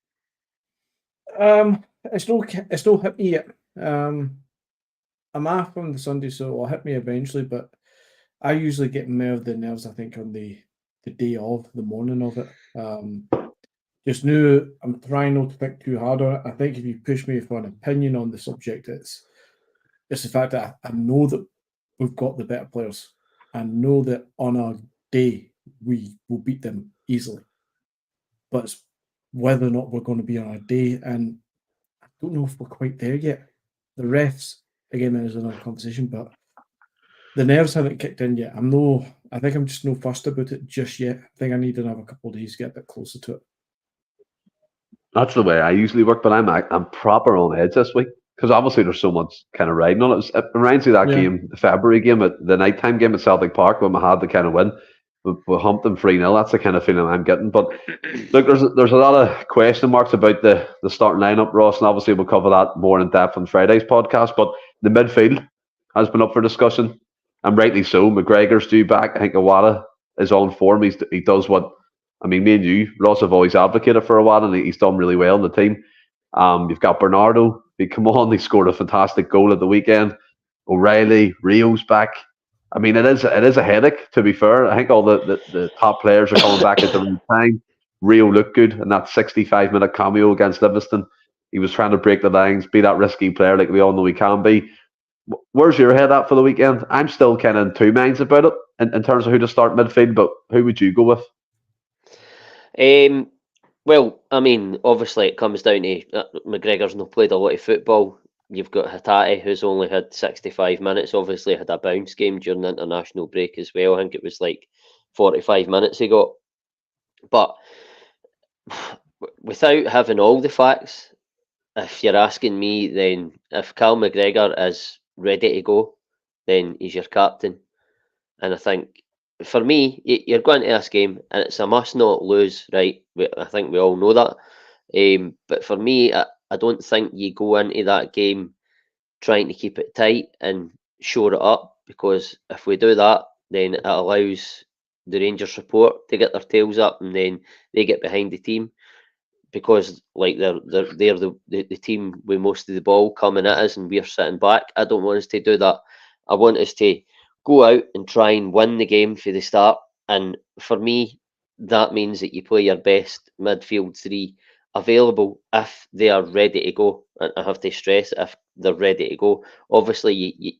It's not hit me yet. I'm off on the Sunday, so it'll hit me eventually. But I usually get more of the nerves, I think, on the day of, the morning of it. Just knew I'm trying not to think too hard on it. I think if you push me for an opinion on the subject, it's the fact that I know that we've got the better players. I know that on our day we will beat them easily. But it's whether or not we're going to be on our day, and I don't know if we're quite there yet. The refs, again, there's another conversation, but the nerves haven't kicked in yet. I think I'm just no fussed about it just yet. I think I need another couple of days to get a bit closer to it. That's the way I usually work, but I'm proper on edge this week because obviously there's so much kind of riding on it. It reminds me of that game, the February game, the nighttime game at Celtic Park when we had to kind of win. We humped them 3-0. That's the kind of feeling I'm getting. But look, there's a lot of question marks about the starting lineup, Ross, and obviously we'll cover that more in depth on Friday's podcast. But the midfield has been up for discussion, and rightly so. McGregor's due back. I think Awada is on form. He does what. I mean, me and you, Ross, have always advocated for a while, and he's done really well in the team. You've got Bernardo. He scored a fantastic goal at the weekend. O'Reilly, Rio's back. I mean, it is a headache, to be fair. I think all the top players are coming back at the right time. Rio looked good in that 65-minute cameo against Livingston. He was trying to break the lines, be that risky player like we all know he can be. Where's your head at for the weekend? I'm still kind of in two minds about it in terms of who to start midfield, but who would you go with? Well, I mean, obviously it comes down to McGregor's not played a lot of football. You've got Hatate, who's only had 65 minutes. Obviously had a bounce game during the international break as well. I think it was like 45 minutes he got. But without having all the facts, if you're asking me, then if Cal McGregor is ready to go, then he's your captain. And I think for me, you're going to this game, and it's a must not lose, right? I think we all know that. But for me, I don't think you go into that game trying to keep it tight and shore it up, because if we do that, then it allows the Rangers support to get their tails up, and then they get behind the team, because like they're the team with most of the ball coming at us and we're sitting back. I don't want us to do that. I want us to go out and try and win the game for the start. And for me, that means that you play your best midfield three available if they are ready to go. And I have to stress, if they're ready to go. Obviously,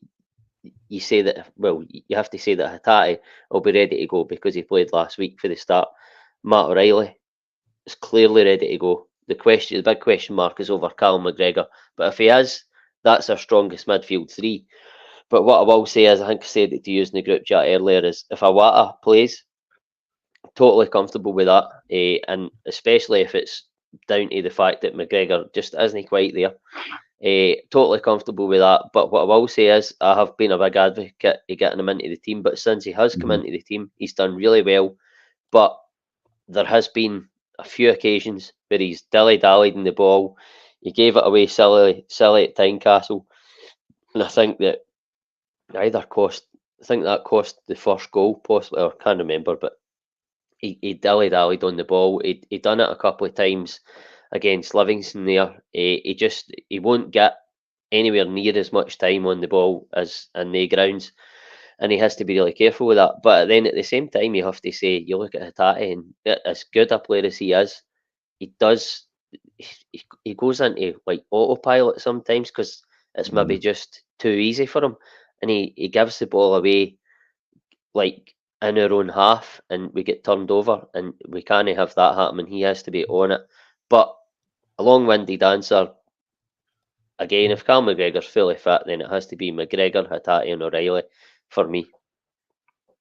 you say that, well, you have to say that Hatate will be ready to go because he played last week for the start. Matt O'Reilly is clearly ready to go. The big question mark is over Callum McGregor. But if he is, that's our strongest midfield three. But what I will say is, I think I said it to you in the group chat earlier, is if Awata plays, totally comfortable with that. And especially if it's down to the fact that McGregor just isn't quite there. Totally comfortable with that. But what I will say is, I have been a big advocate of getting him into the team. But since he has come into the team, he's done really well. But there has been a few occasions where he's dilly-dallied in the ball. He gave it away silly at Tynecastle. And I think that that cost the first goal, possibly, or I can't remember, but he dilly-dallied on the ball. He done it a couple of times against Livingston there. He won't get anywhere near as much time on the ball as in the grounds, and he has to be really careful with that. But then at the same time, you have to say, you look at Hatate, and as good a player as he is, he does he goes into like autopilot sometimes because it's maybe just too easy for him, and he gives the ball away like in our own half, and we get turned over, and we can't have that happening. He has to be on it. But a long-winded answer. Again, if Cal McGregor's fully fit, then it has to be McGregor, Hatate, and O'Reilly for me.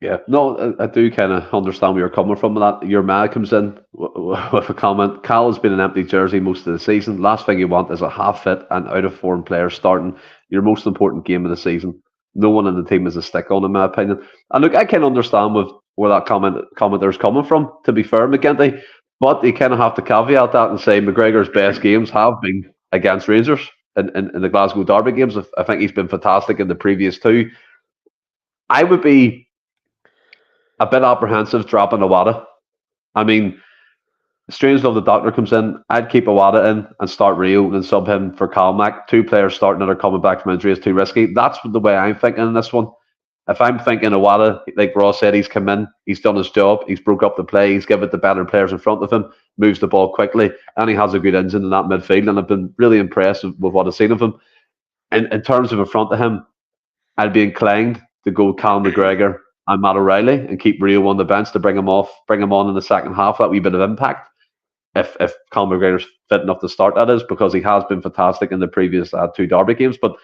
Yeah, no, I do kind of understand where you're coming from with that. Your man comes in with a comment. Cal has been an empty jersey most of the season. Last thing you want is a half-fit and out-of-form player starting your most important game of the season. No one in the team is a stick-on, in my opinion. And look, I can understand where that commenter's coming from, to be fair, McGinty. But you kind of have to caveat that and say McGregor's best games have been against Rangers in the Glasgow Derby games. I think he's been fantastic in the previous two. I would be a bit apprehensive dropping Iwata. I mean, Strangelove, the doctor, comes in. I'd keep Iwata in and start Rio and sub him for Calmac. Two players starting that are coming back from injury is too risky. That's the way I'm thinking in this one. If I'm thinking Iwata, like Ross said, he's come in, he's done his job, he's broke up the play, he's given it to better players in front of him, moves the ball quickly, and he has a good engine in that midfield. And I've been really impressed with what I've seen of him. In terms of in front of him, I'd be inclined to go Cal McGregor and Matt O'Reilly and keep Rio on the bench to bring him on in the second half, that wee bit of impact. If Cal McGregor's fit enough to start, that is, because he has been fantastic in the previous two Derby games. But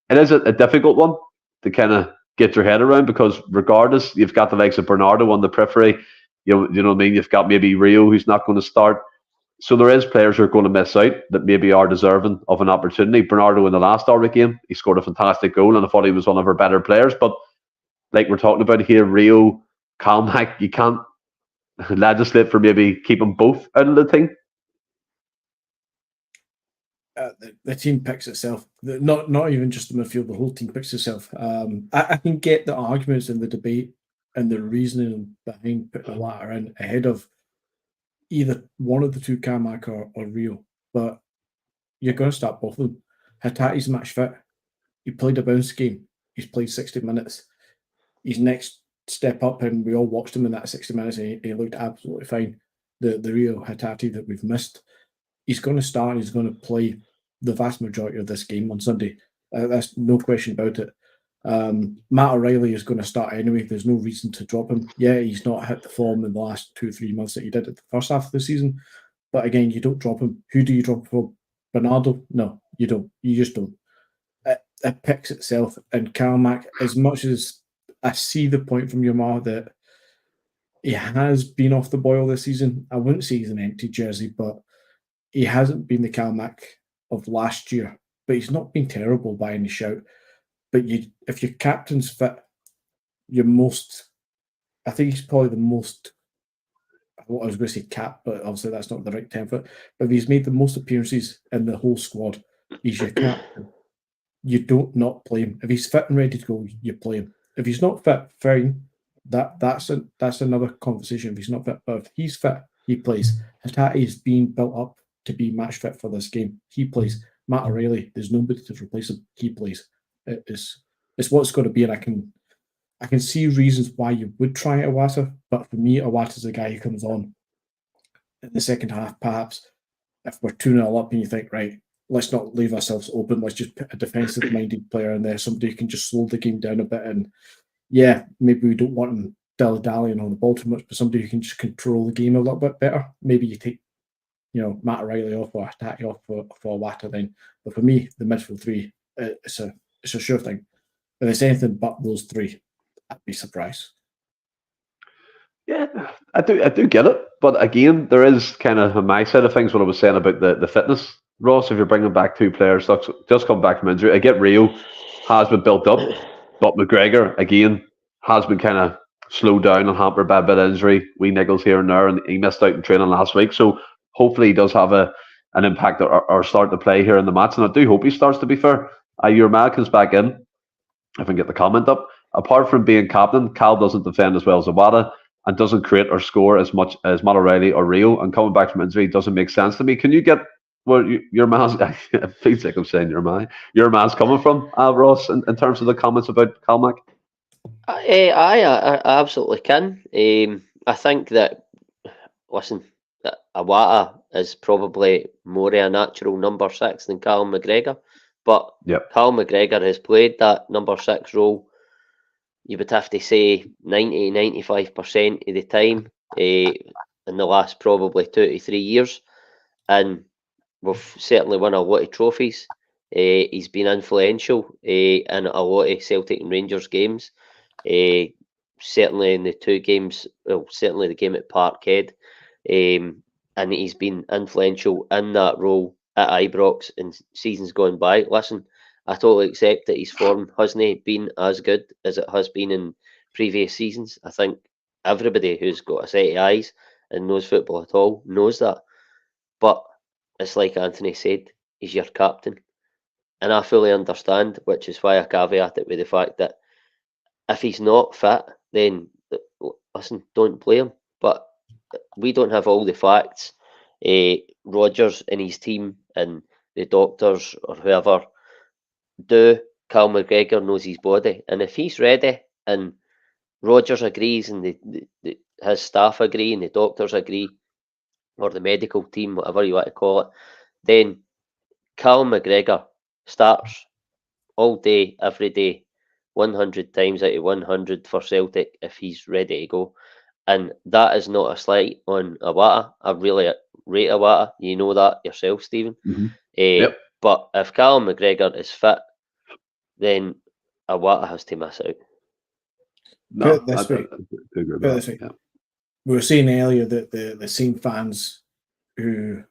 it is a difficult one to kind of get your head around, because regardless, you've got the likes of Bernardo on the periphery. You know what I mean? You've got maybe Rio, who's not going to start. So there is players who are going to miss out that maybe are deserving of an opportunity. Bernardo in the last Derby game, he scored a fantastic goal, and I thought he was one of our better players. But like we're talking about here, Rio, Calmac, you can't legislate for maybe keeping both out of the team. The team picks itself. Not even just the midfield, the whole team picks itself. I can get the arguments and the debate and the reasoning behind putting the latter in ahead of either one of the two, Calmac or Rio. But you're going to start both of them. Hatate's match fit. He played a bounce game. He's played 60 minutes. His next step up, and we all watched him in that 60 minutes, and he looked absolutely fine. The Rio Hatate that we've missed, he's going to start. He's going to play the vast majority of this game on Sunday. That's no question about it. Matt O'Reilly is going to start anyway. There's no reason to drop him. Yeah, he's not hit the form in the last 2-3 months that he did at the first half of the season. But again, you don't drop him. Who do you drop for? Bernardo? No, you don't. You just don't. It picks itself. And Calmac, as much as I see the point from your mouth that he has been off the boil this season, I wouldn't say he's an empty jersey, but he hasn't been the Calmac of last year. But he's not been terrible by any shout. But if your captain's fit, I think he's probably the most, what I was going to say cap, but obviously that's not the right term for it. But if he's made the most appearances in the whole squad, he's your captain. You don't not play him. If he's fit and ready to go, you play him. If he's not fit, fine. That's another conversation. If he's not fit, but if he's fit, he plays. Hatate is being built up to be match fit for this game. He plays. Matt O'Reilly, there's nobody to replace him. He plays. It's what it's going to be, and I can see reasons why you would try Iwata, but for me, Iwata's a guy who comes on in the second half, perhaps, if we're 2-0 up and you think, right, let's not leave ourselves open, let's just put a defensive-minded player in there, somebody who can just slow the game down a bit, and yeah, maybe we don't want him dilly-dallying on the ball too much, but somebody who can just control the game a little bit better. Maybe you take, Matt O'Reilly off or Hatate off for Iwata then. But for me, the midfield three, it's a sure thing. If it's anything but those three, I'd be surprised. Yeah, I do get it. But again, there is kind of on my side of things what I was saying about the fitness. Ross, if you're bringing back two players just come back from injury, I get Rio has been built up, but McGregor, again, has been kind of slowed down and hampered by a bit of injury, wee niggles here and there, and he missed out in training last week. So hopefully he does have an impact or start to play here in the match, and I do hope he starts, to be fair. Your man comes back in, if I can get the comment up. Apart from being captain, Cal doesn't defend as well as Iwata and doesn't create or score as much as Matt O'Reilly or Rio, and coming back from injury doesn't make sense to me. Can you get where your man's, it feels like I'm saying your man's coming from, Ross, in terms of the comments about Calmac. I absolutely can. I think that, listen, that Awata is probably more of a natural number 6 than Callum McGregor, but Yep. Callum McGregor has played that number 6 role, you would have to say 90-95% of the time in the last probably 2 to 3 years, and we've certainly won a lot of trophies. He's been influential in a lot of Celtic and Rangers games. Certainly in the 2 games, well, certainly the game at Parkhead, and he's been influential in that role at Ibrox in seasons gone by. Listen, I totally accept that his form hasn't been as good as it has been in previous seasons. I think everybody who's got a set of eyes and knows football at all knows that. But it's like Anthony said, he's your captain. And I fully understand, which is why I caveat it with the fact that if he's not fit, then listen, don't play him. But we don't have all the facts. Rodgers and his team and the doctors or whoever do. Cal McGregor knows his body, and if he's ready and Rodgers agrees and his staff agree and the doctors agree, or the medical team, whatever you want to call it, then Cal McGregor starts all day, every day, 100 times out of 100 for Celtic if he's ready to go. And that is not a slight on Awata. I really rate Awata. You know that yourself, Stephen. Mm-hmm. Yep. But if Callum McGregor is fit, then Awata has to miss out. No, Put it this way. I agree with that. Yeah. We were saying earlier that the same fans who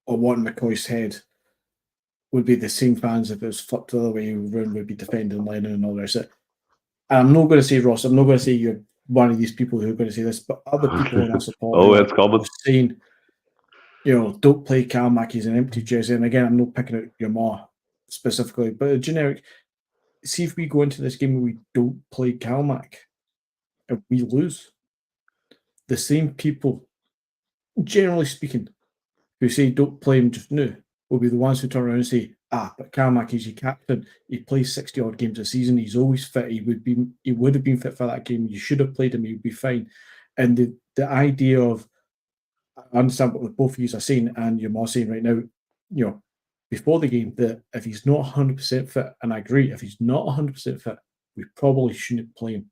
are wanting McCoy's head would be the same fans if it was flipped the other way around, would be defending Lennon and all the rest of it. And I'm not going to say, Ross, I'm not going to say you're one of these people who are going to say this, but other people in our support it's common. saying, don't play Calmac, he's an empty jersey. And again, I'm not picking out your ma specifically, but a generic, see if we go into this game and we don't play Calmac and we lose. The same people, generally speaking, who say don't play him just now will be the ones who turn around and say, but Calmac is your captain. He plays 60-odd games a season. He's always fit. He would have been fit for that game. You should have played him. He would be fine. And the idea of, I understand what both of you are saying, and you're more saying right now, before the game, that if he's not 100% fit, and I agree, if he's not 100% fit, we probably shouldn't play him.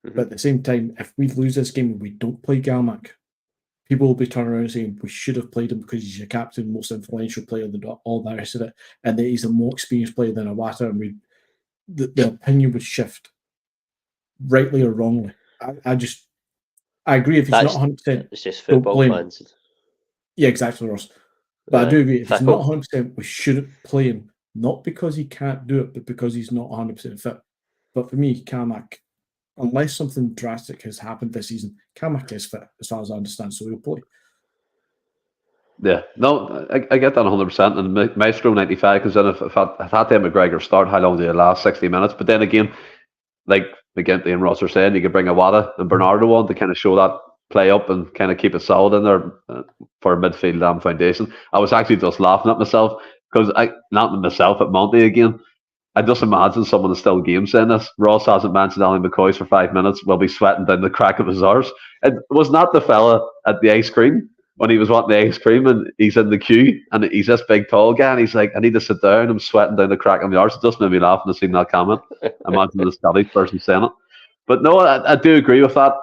Mm-hmm. But at the same time, if we lose this game and we don't play Calmac, people will be turning around saying we should have played him because he's your captain, most influential player, all the rest of it, and that he's a more experienced player than Awata, and the opinion would shift, rightly or wrongly. I agree if he's not 100%. It's just football fans. Yeah, exactly, Ross. But I do agree, if he's not 100%, we shouldn't play him, not because he can't do it, but because he's not 100% fit. But for me, Calmac, unless something drastic has happened this season, Calmac is fit, as far as I understand, so he'll play. Yeah, no, I get that 100%. And Maestro 95, because then if I had to McGregor start, how long do you last? 60 minutes. But then again, like McGinty and Ross are saying, you could bring Awata and Bernardo on to kind of show that play up and kind of keep it solid in there for midfield and foundation. I was actually just laughing at myself because not at myself, at Monty again. I just imagine someone is still game saying this. Ross hasn't mentioned Alan McCoy's for 5 minutes. We'll be sweating down the crack of his arse. It was not the fella at the ice cream when he was wanting the ice cream and he's in the queue and he's this big tall guy and he's like, I need to sit down. I'm sweating down the crack of my arse. It just made me laugh when I seen that comment. Imagine the Scottish person saying it. But no, I do agree with that.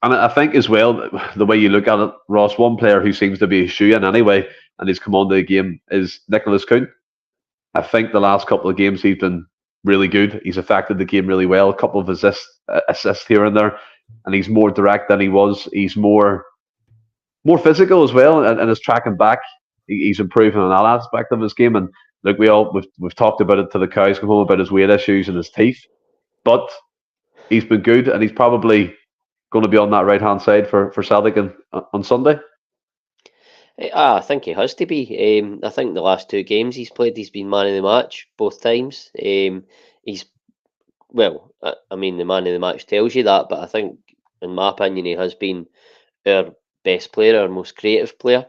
And I think as well, the way you look at it, Ross, one player who seems to be a shoe-in anyway, and he's come on to the game, is Nicholas Kuhn. I think the last couple of games he's been really good. He's affected the game really well. A couple of assists here and there, and he's more direct than he was. He's more physical as well, and his tracking back. He's improving on that aspect of his game. And look, we've talked about it to the cows come home about his weight issues and his teeth, but he's been good, and he's probably going to be on that right-hand side for Celtic on Sunday. I think he has to be. I think the last 2 games he's played, he's been man of the match both times. The man of the match tells you that, but I think, in my opinion, he has been our best player, our most creative player.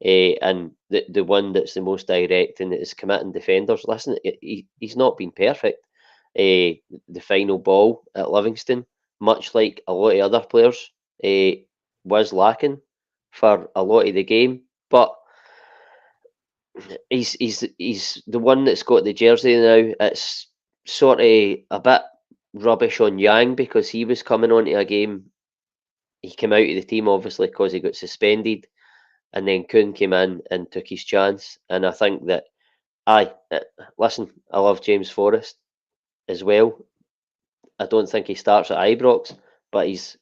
and the one that's the most direct and that is committing defenders. Listen, he's not been perfect. The final ball at Livingston, much like a lot of other players, was lacking for a lot of the game. But he's the one that's got the jersey now. It's sort of a bit rubbish on Yang because he was coming onto a game. He came out of the team obviously because he got suspended, and then Kuhn came in and took his chance. And I think that, listen, I love James Forrest as well. I don't think he starts at Ibrox, but he's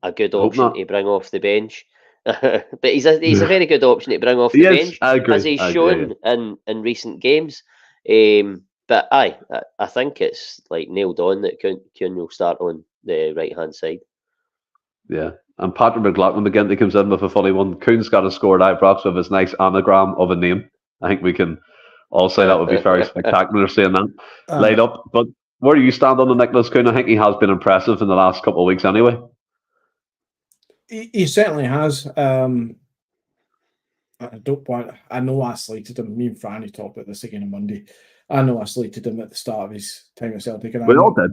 a good option to bring off the bench. But he's a very good option to bring off the bench, I agree, as he's shown in recent games. But I think it's like nailed on that Kuhn will start on the right hand side. Yeah, and Patrick McGinty comes in with a funny one. Kuhn's got a score at Ibrox with his nice anagram of a name. I think we can all say that would be very spectacular seeing that laid up. But where do you stand on the Nicholas Kuhn? I think he has been impressive in the last couple of weeks anyway. He certainly has. I know I slated him. Me and Franny talked about this again on Monday. I know I slated him at the start of his time at Celtic, and we all did.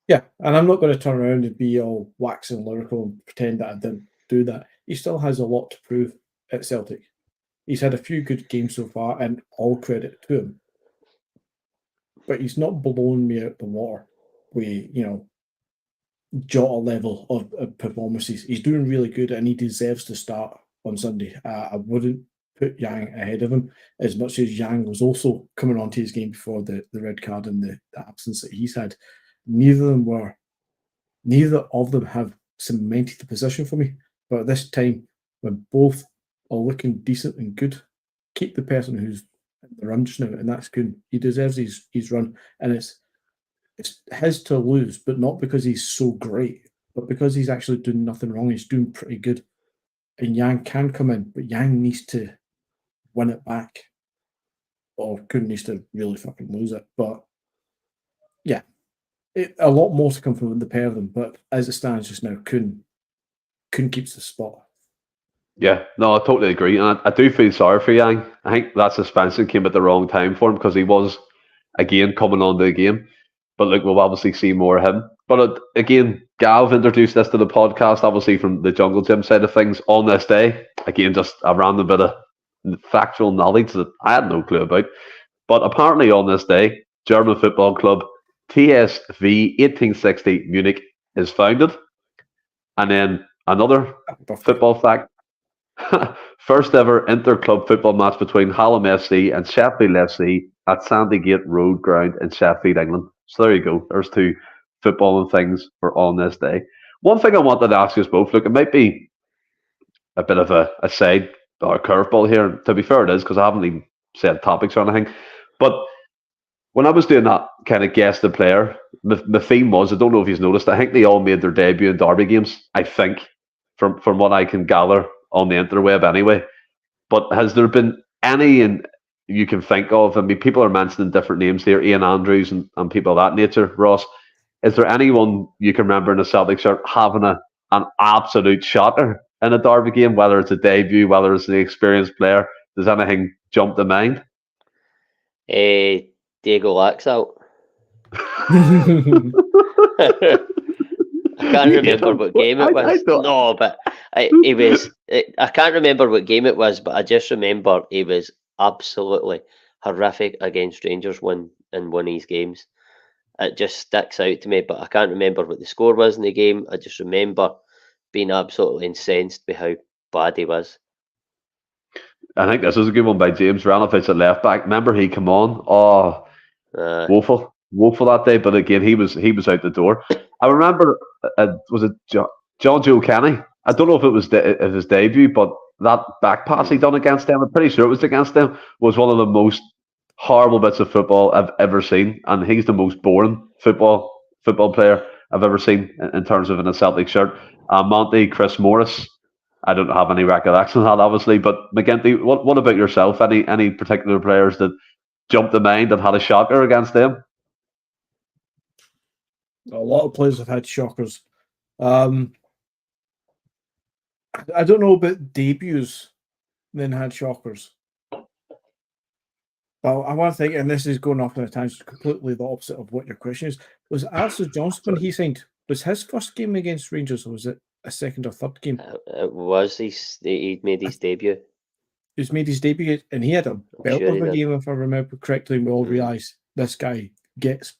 Yeah, and I'm not going to turn around and be all waxing lyrical and pretend that I didn't do that. He still has a lot to prove at Celtic. He's had a few good games so far, and all credit to him. But he's not blown me out the water with, Jota level of performances. He's doing really good, and he deserves to start on Sunday. I wouldn't put Yang ahead of him, as much as Yang was also coming onto his game before the red card and the absence that he's had. Neither of them have cemented the position for me. But at this time, when both are looking decent and good, keep the person who's at the run just now, and that's good. He deserves his run, and it's his to lose, but not because he's so great, but because he's actually doing nothing wrong. He's doing pretty good, and Yang can come in, but Yang needs to win it back, or Kuhn needs to really fucking lose it. But yeah. A lot more to come from the pair of them, but as it stands just now, Kuhn keeps the spot. Yeah, no, I totally agree, and I do feel sorry for Yang. I think that suspension came at the wrong time for him because he was again coming on to the game. But look, we'll obviously see more of him. But again, Gav introduced this to the podcast, obviously from the Jungle Gym side of things on this day. Again, just a random bit of factual knowledge that I had no clue about. But apparently on this day, German Football Club TSV 1860 Munich is founded. And then another football fact. First ever inter-club football match between Hallam FC and Sheffield FC at Sandygate Road Ground in Sheffield, England. So there you go. There's two footballing things for on this day. One thing I wanted to ask you both, look, it might be a bit of a side or a curveball here. To be fair, it is, because I haven't even said topics or anything. But when I was doing that kind of guess the player, the theme was, I don't know if you've noticed, I think they all made their debut in Derby games, I think, from what I can gather on the interweb anyway. But has there been any you can think of? I mean, people are mentioning different names here, Ian Andrews and people of that nature. Ross, is there anyone you can remember in a Celtic shirt having an absolute shocker in a Derby game, whether it's a debut, whether it's an experienced player? Does anything jump to mind? Diego Laxalt. I can't remember what game it was. No, but I can't remember what game it was, but I just remember he was absolutely horrific against Rangers in one of his games. It just sticks out to me, but I can't remember what the score was in the game. I just remember being absolutely incensed by how bad he was. I think this is a good one by James Ranovich at left back. Remember he came on? Oh, woeful that day. But again, he was out the door. I remember, was it John Joe Kenny? I don't know if it was his debut, but that back pass he done against them, I'm pretty sure it was against them, was one of the most horrible bits of football I've ever seen. And he's the most boring football player I've ever seen in terms of in a Celtic shirt. Monty, Chris Morris, I don't have any recollection of that, obviously. But McGinty, what about yourself? Any particular players that jumped to mind that had a shocker against them? A lot of players have had shockers. I don't know about debuts, then had shockers. Well, I want to think, and this is going off on a tangent, completely the opposite of what your question is. Was Alistair Johnson when he signed? Was his first game against Rangers, or was it a second or third game? It was. He made his debut. He's made his debut, and he had a belt of a game, if I remember correctly. And we all realised this guy gets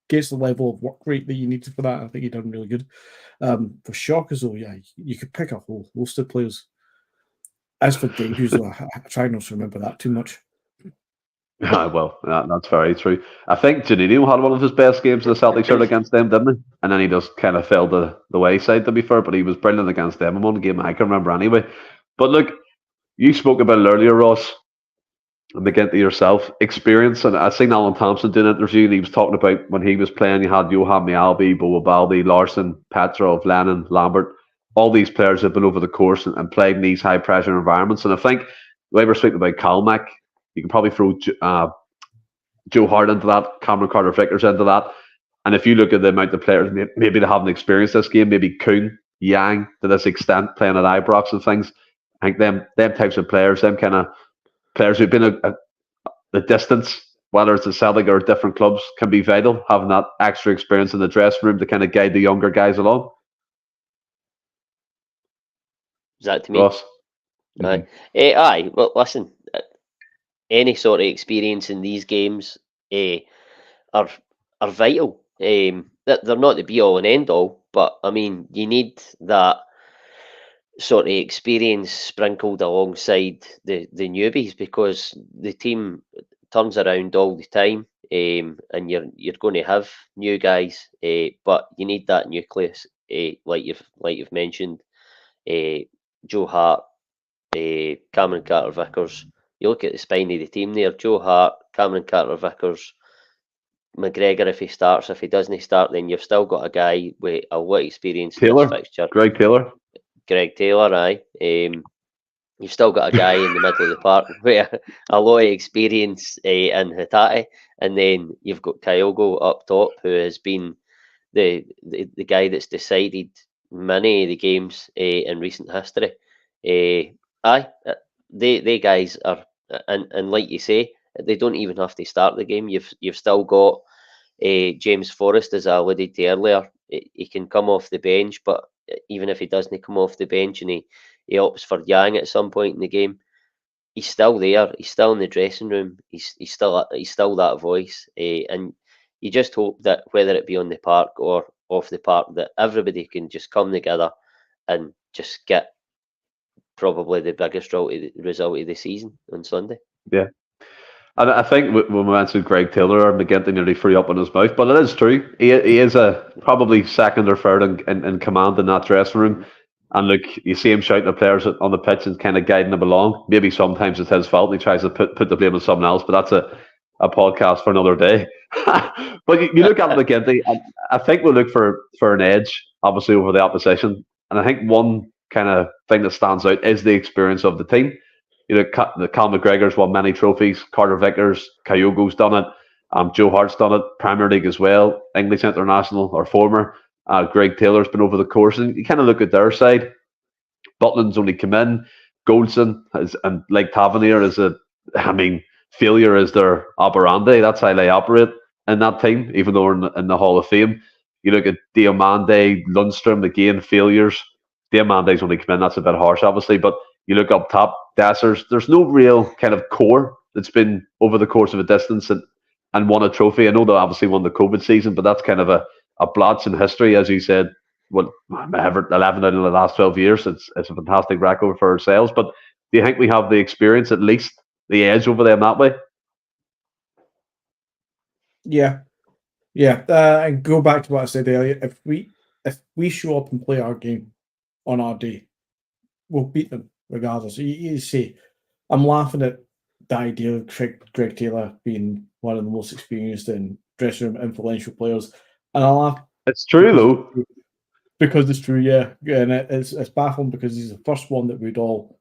the level of work rate that you need for that. I think he done really good. For shockers, though, yeah, you could pick a whole host of players. As for debuts, though, I try not to remember that too much. Well, that's very true. I think Janino had one of his best games in the Celtic shirt against them, didn't he? And then he just kind of fell the wayside, to be fair, but he was brilliant against them in one game I can remember anyway. But look, you spoke about it earlier, Ross, and again to yourself, experience. And I seen Alan Thompson doing an interview, and he was talking about when he was playing, you had Johan Mialbi, Bo Baldi, Larson, Petrov, Lennon, Lambert. All these players have been over the course and played in these high-pressure environments. And I think the way we're speaking about Calmac, you can probably throw Joe Hart into that, Cameron Carter-Vickers into that. And if you look at the amount of players, maybe they haven't experienced this game, maybe Kuhn, Yang, to this extent, playing at Ibrox and things, I think them types of players, them kind of players who've been the distance, whether it's a Celtic or different clubs, can be vital, having that extra experience in the dressing room to kind of guide the younger guys along. Is that to me? Ross? Aye. Well, listen, any sort of experience in these games are vital. They're not the be all and end all, but I mean, you need that sort of experience sprinkled alongside the newbies, because the team turns around all the time, and you're going to have new guys, but you need that nucleus, like you've mentioned, Joe Hart, Cameron Carter-Vickers. You look at the spine of the team there: Joe Hart, Cameron Carter-Vickers, McGregor if he starts. If he doesn't start, then you've still got a guy with a lot of experience Taylor, in this fixture. Greg Taylor, aye. You've still got a guy in the middle of the park with a lot of experience in Hatate, and then you've got Kyogo up top, who has been the guy that's decided many of the games in recent history. They guys are, and like you say, they don't even have to start the game. You've still got James Forrest, as I alluded to earlier. He can come off the bench, but even if he doesn't come off the bench and he opts for Yang at some point in the game, he's still there. He's still in the dressing room. He's still that voice. And you just hope that whether it be on the park or off the park, that everybody can just come together and just get probably the biggest result of the season on Sunday. Yeah. And I think when we mentioned Greg Taylor, McGinty nearly free up in his mouth, but it is true. He is probably second or third in command in that dressing room. And look, you see him shouting at players on the pitch and kind of guiding them along. Maybe sometimes it's his fault. He tries to put the blame on someone else, but that's a podcast for another day. But you look at McGinty, and I think we'll look for an edge, obviously, over the opposition. And I think one kind of thing that stands out is the experience of the team. You know, Cal McGregor's won many trophies. Carter-Vickers, Kyogo's done it. Joe Hart's done it. Premier League as well. English international or former. Greg Taylor's been over the course, and you kind of look at their side. Butland's only come in. Goldson and like Tavernier failure is their operandi. That's how they operate in that team, even though we're in the Hall of Fame. You look at Diomande, Lundstrom, again, failures. Diamande's only come in. That's a bit harsh, obviously, but you look up top, Dessers, there's no real kind of core that's been over the course of a distance and won a trophy. I know they obviously won the COVID season, but that's kind of a blotch in history, as you said. Well, 11 out of the last 12 years. It's a fantastic record for ourselves. But do you think we have the experience, at least the edge over them that way? Yeah. And go back to what I said earlier. If we show up and play our game on our day, we'll beat them regardless. You see, I'm laughing at the idea of Greg Taylor being one of the most experienced and dressing room influential players, and I laugh. It's true though, because it's true. Yeah, and it's baffling because he's the first one that we'd all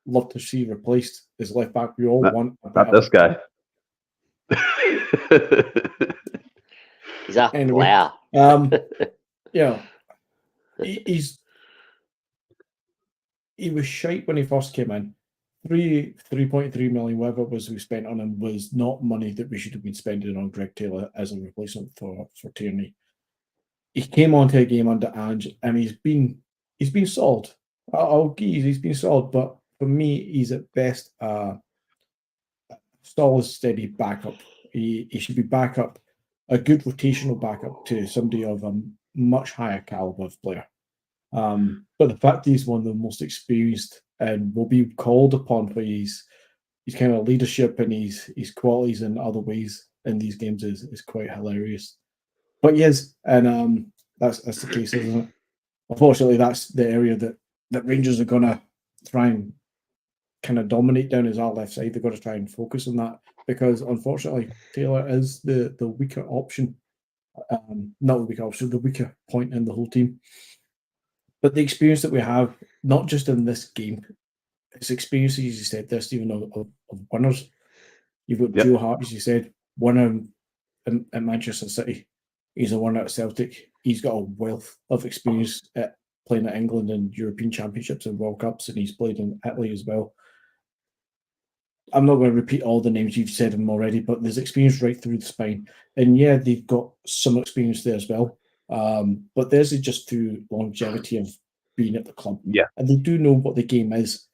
love to see replaced as left back. We all want this guy. He's a player. He was shite when he first came in. 3.3 million, whatever it was we spent on him, was not money that we should have been spending on Greg Taylor as a replacement for Tierney. He came onto a game under Ange, and he's been solid. I'll give you, he's been solid, but for me, he's at best solid, steady backup. He should be backup, a good rotational backup to somebody of a much higher caliber of player. But the fact he's one of the most experienced and will be called upon for his kind of leadership and his qualities in other ways in these games is quite hilarious. But yes, and that's the case, isn't it? Unfortunately, that's the area that Rangers are going to try and kind of dominate down as our left side. They've got to try and focus on that because, unfortunately, Taylor is the weaker option. Not the weaker option, the weaker point in the whole team. But the experience that we have, not just in this game, it's experience, as you said there, Stephen, of winners. You've got Joe Hart, as you said, winner in Manchester City. He's a winner at Celtic. He's got a wealth of experience at playing at England and European Championships and World Cups, and he's played in Italy as well. I'm not going to repeat all the names you've said them already, but there's experience right through the spine. And yeah, they've got some experience there as well. But theirs is just through longevity of being at the club. Yeah. And they do know what the game is,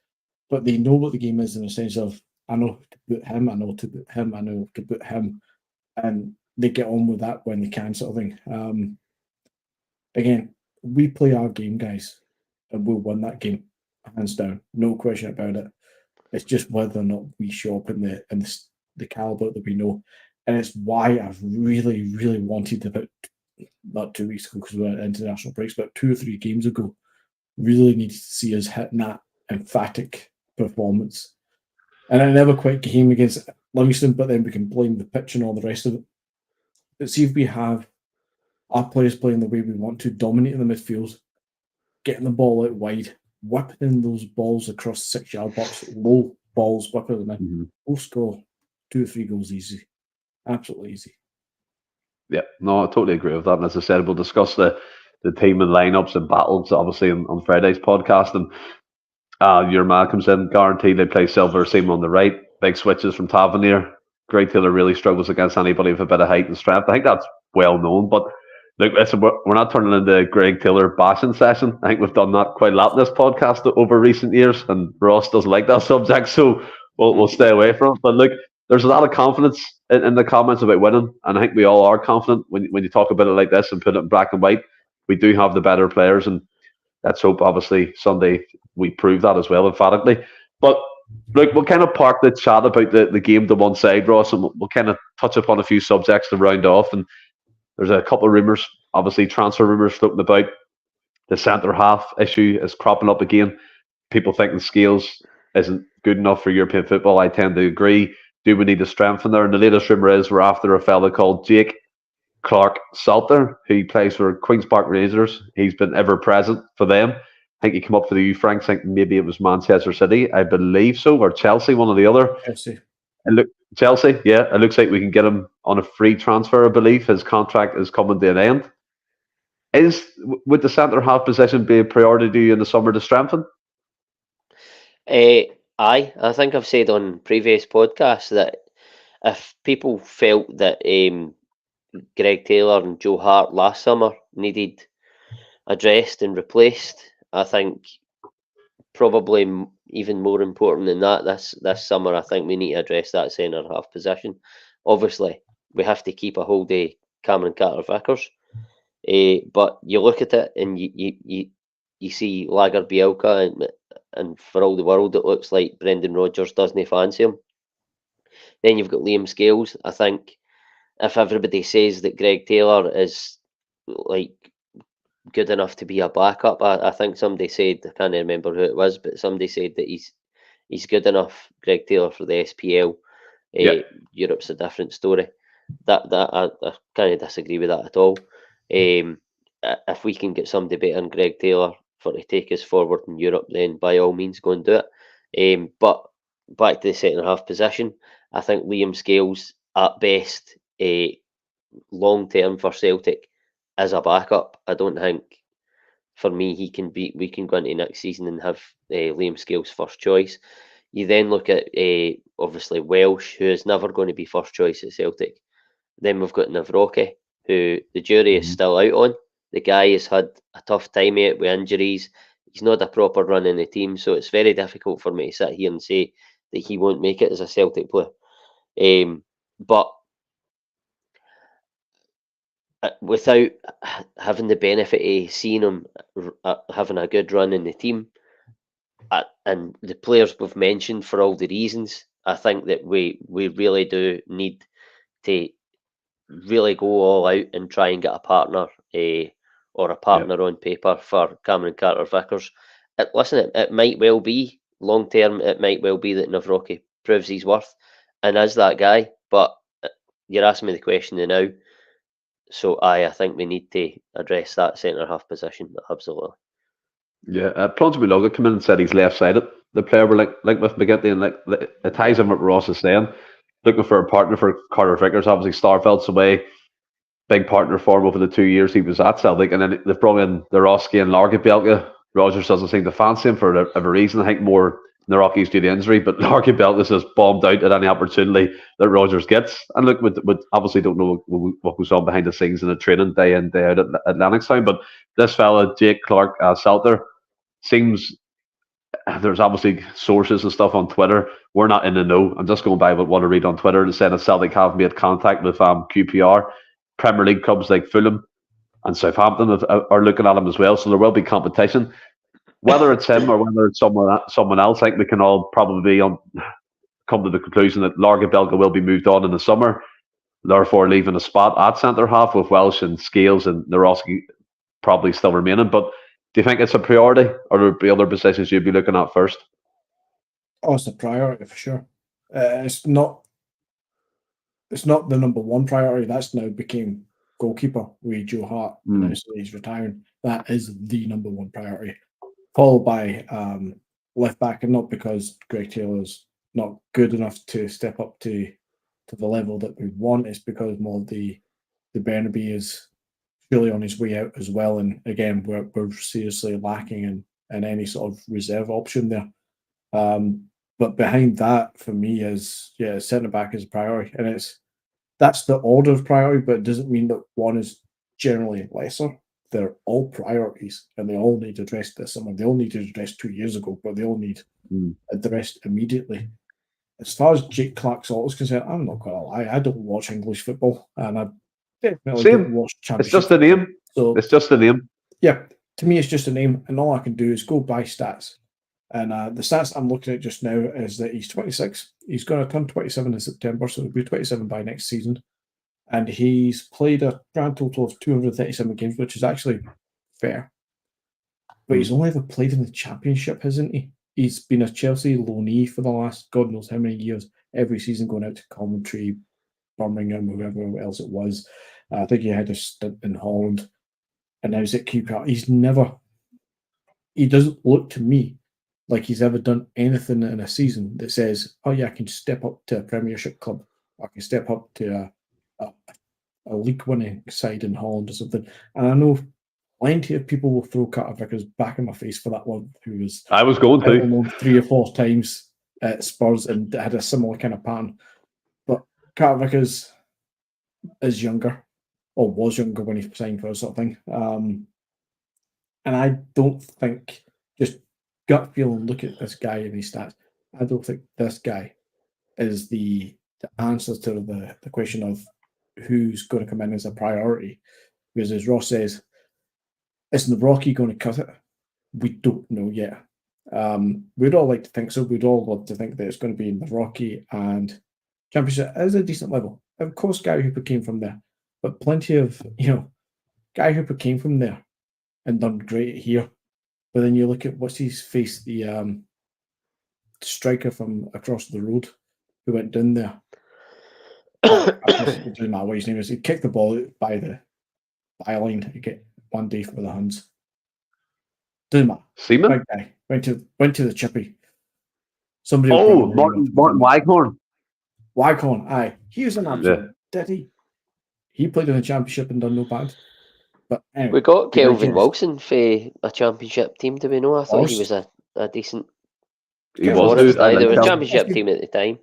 but they know what the game is in the sense of, I know to put him, I know to put him, I know to put him. And they get on with that when they can, sort of thing. Again, we play our game, guys, and we'll win that game, hands down. No question about it. It's just whether or not we show up in the caliber that we know. And it's why I've really, really wanted about, not 2 weeks ago because we were at international breaks, but 2 or 3 games ago, really needed to see us hitting that emphatic performance. And I never quite came against Livingston, but then we can blame the pitch and all the rest of it. Let's see if we have our players playing the way we want to, dominating the midfield, getting the ball out wide, whipping those balls across 6-yard box, low balls, whipping them in. We'll score 2 or 3 goals easy. Absolutely easy. Yeah, no, I totally agree with that. And as I said, we'll discuss the team and lineups and battles, obviously, on Friday's podcast. And your man comes in, guaranteed they play Silver Seam on the right. Big switches from Tavernier. Greg Taylor really struggles against anybody with a bit of height and strength. I think that's well known. But look, listen, we're not turning into Greg Taylor bashing session. I think we've done that quite a lot in this podcast over recent years, and Ross doesn't like that subject, so we'll stay away from it. But look, there's a lot of confidence in the comments about winning, and I think we all are confident when you talk about it like this and put it in black and white. We do have the better players, and let's hope, obviously, Sunday we prove that as well, emphatically. But look, we'll kind of park the chat about the game to one side, Ross, and we'll kind of touch upon a few subjects to round off. And there's a couple of rumours, obviously transfer rumours floating about. The centre half issue is cropping up again. People thinking Scales isn't good enough for European football. I tend to agree. Do we need to strengthen there? And the latest rumour is we're after a fella called Jake Clark-Salter, who plays for Queen's Park Rangers. He's been ever present for them. I think he came up for the U-Franks. I think maybe it was Manchester City, I believe so, or Chelsea, one or the other. Chelsea, yeah. It looks like we can get him on a free transfer, I believe. His contract is coming to an end. Would the centre half position be a priority in the summer to strengthen? I think I've said on previous podcasts that if people felt that Greg Taylor and Joe Hart last summer needed addressed and replaced, I think probably even more important than that this summer, I think we need to address that centre half position. Obviously, we have to keep a hold of Cameron Carter-Vickers, but you look at it and you see Lager Bielka, and for all the world it looks like Brendan Rodgers doesn't fancy him. Then you've got Liam Scales. I think if everybody says that Greg Taylor is like good enough to be a backup, I think somebody said, I can't remember who it was, but somebody said that he's good enough, Greg Taylor, for the SPL. Europe's a different story. That I kind of disagree with that at all. If we can get somebody better than Greg Taylor to take us forward in Europe, then by all means go and do it. But back to the centre half position, I think Liam Scales at best, long term for Celtic, as a backup. I don't think, for me, we can go into next season and have Liam Scales first choice. You then look at obviously Welsh, who is never going to be first choice at Celtic. Then we've got Navroki, who the jury is still out on. The guy has had a tough time with injuries. He's not a proper run in the team, so it's very difficult for me to sit here and say that he won't make it as a Celtic player. But without having the benefit of seeing him having a good run in the team, and the players we've mentioned for all the reasons, I think that we really do need to really go all out and try and get a partner or a partner on paper for Cameron Carter-Vickers. Listen, it might well be long term, it might well be that Navroki proves his worth and is that guy, but you're asking me the question now, so I think we need to address that centre-half position, absolutely. Yeah, Plunge Logan came in and said he's left-sided. The player were like with McGinty, and it ties in what Ross is saying. Looking for a partner for Carter-Vickers. Obviously, Starfelt's away. Big partner for him over the 2 years he was at Celtic, and then they've brought in Naroski and Larky-Bielke. Rogers doesn't seem to fancy him for a reason. I think more Naroki's due to injury, but Larky-Bielke's just bombed out at any opportunity that Rogers gets. And look, we obviously don't know what goes on behind the scenes in the training day in, day out at Lennoxtown, but this fella, Jake Clark Salter, seems, there's obviously sources and stuff on Twitter. We're not in the know. I'm just going by what I read on Twitter. It said that Celtic have made contact with QPR. Premier League clubs like Fulham and Southampton are looking at him as well. So there will be competition. Whether it's him or whether it's someone else, I think we can all probably come to the conclusion that Larky-Bielke will be moved on in the summer, therefore leaving a spot at centre half with Welsh and Scales and Naroski probably still remaining. But do you think it's a priority, or there be other positions you'd be looking at first? Oh, it's a priority for sure. It's not the number one priority. That's now became goalkeeper with Joe Hart. Now so he's retiring. That is the number one priority, followed by left back, and not because Greg Taylor's not good enough to step up to the level that we want. It's because more the Burnaby is really on his way out as well. And again, we're seriously lacking in any sort of reserve option there. But behind that, for me, is centre back is a priority, and that's the order of priority. But it doesn't mean that one is generally lesser. They're all priorities, and they all need addressed this summer. They all need to address 2 years ago, but they all need addressed immediately. As far as Jake Clark-Salter is concerned, I'm not going to lie. I don't watch English football, and I definitely don't watch Championship. It's just a name. So it's just a name. Yeah, to me, it's just a name, and all I can do is go by stats. And the stats I'm looking at just now is that he's 26. He's going to turn 27 in September, so he'll be 27 by next season. And he's played a grand total of 237 games, which is actually fair. But he's only ever played in the Championship, hasn't he? He's been a Chelsea loanee for the last God knows how many years, every season going out to Coventry, Birmingham, whoever else it was. I think he had a stint in Holland, and now he's at QPR. He doesn't look to me like he's ever done anything in a season that says, oh yeah, I can step up to a Premiership club, or I can step up to a league-winning side in Holland or something. And I know plenty of people will throw Carter-Vickers back in my face for that one, who was I was going to 3 or 4 times at Spurs and had a similar kind of pattern. But Carter-Vickers is younger, or was younger when he signed for us, sort of thing. And I don't think, just gut feeling, look at this guy and his stats, I don't think this guy is the answer to the question of who's going to come in as a priority. Because as Ross says, is Naroki going to cut it? We don't know yet. We'd all like to think so. We'd all love to think that it's going to be Naroki, and Championship is a decent level. Of course, Gary Hooper came from there, but plenty of, Gary Hooper came from there and done great here. But then you look at what's his face, the striker from across the road who went down there. It doesn't matter what his name is. He kicked the ball by the byline to get one day for the Huns. Doesn't matter. Seaman? Right guy. Went to the chippy. Somebody. Martin Waghorn. Waghorn, aye. He was an absolute ditty. He played in the Championship and done no bad. But anyway, we got Kelvin Wilson for a Championship team, do we know? I thought he was a decent. He was good. They were a championship team at the time.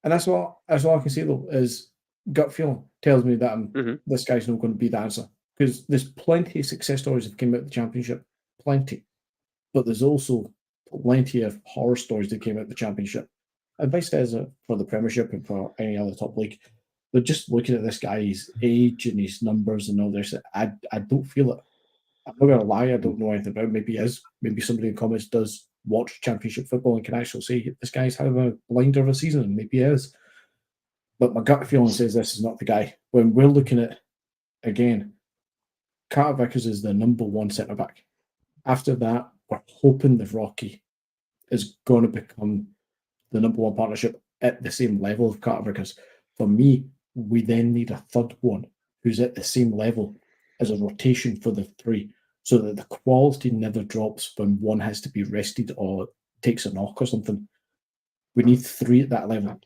And that's all I can say, though, is gut feeling tells me that this guy's not going to be the answer. Because there's plenty of success stories that came out of the championship. Plenty. But there's also plenty of horror stories that came out of the championship. And vice versa for the Premiership and for any other top league. They're just looking at this guy's age and his numbers and all this. I don't feel it. I'm not going to lie, I don't know anything about it. Maybe he is. Maybe somebody in the comments does watch championship football and can actually say this guy's having a blinder of a season, and maybe he is. But my gut feeling says this is not the guy. When we're looking at, again, Carter Vickers is the number one centre-back. After that, we're hoping that Rocky is going to become the number one partnership at the same level of Carter Vickers. For me, we then need a third one who's at the same level as a rotation for the three, so that the quality never drops when one has to be rested or takes a knock or something. We need three at that level.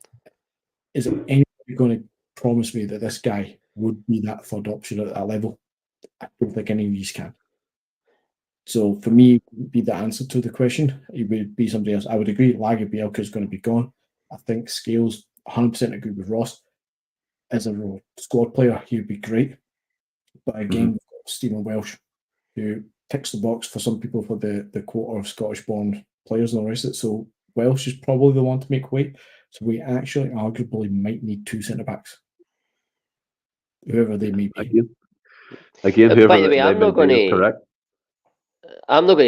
Is anybody going to promise me that this guy would be that third option at that level? I don't think any of these can. So for me, it would be the answer to the question. It would be somebody else. I would agree, Lagi Bielka is going to be gone. I think Scales, 100% agree with Ross. As a squad player, he would be great. But again, we've got Stephen Welsh, who ticks the box for some people for the quota of Scottish-born players and the rest of it. So Welsh is probably the one to make weight. So we actually arguably might need two centre-backs, whoever they may be. Again, whoever by the way, I'm not going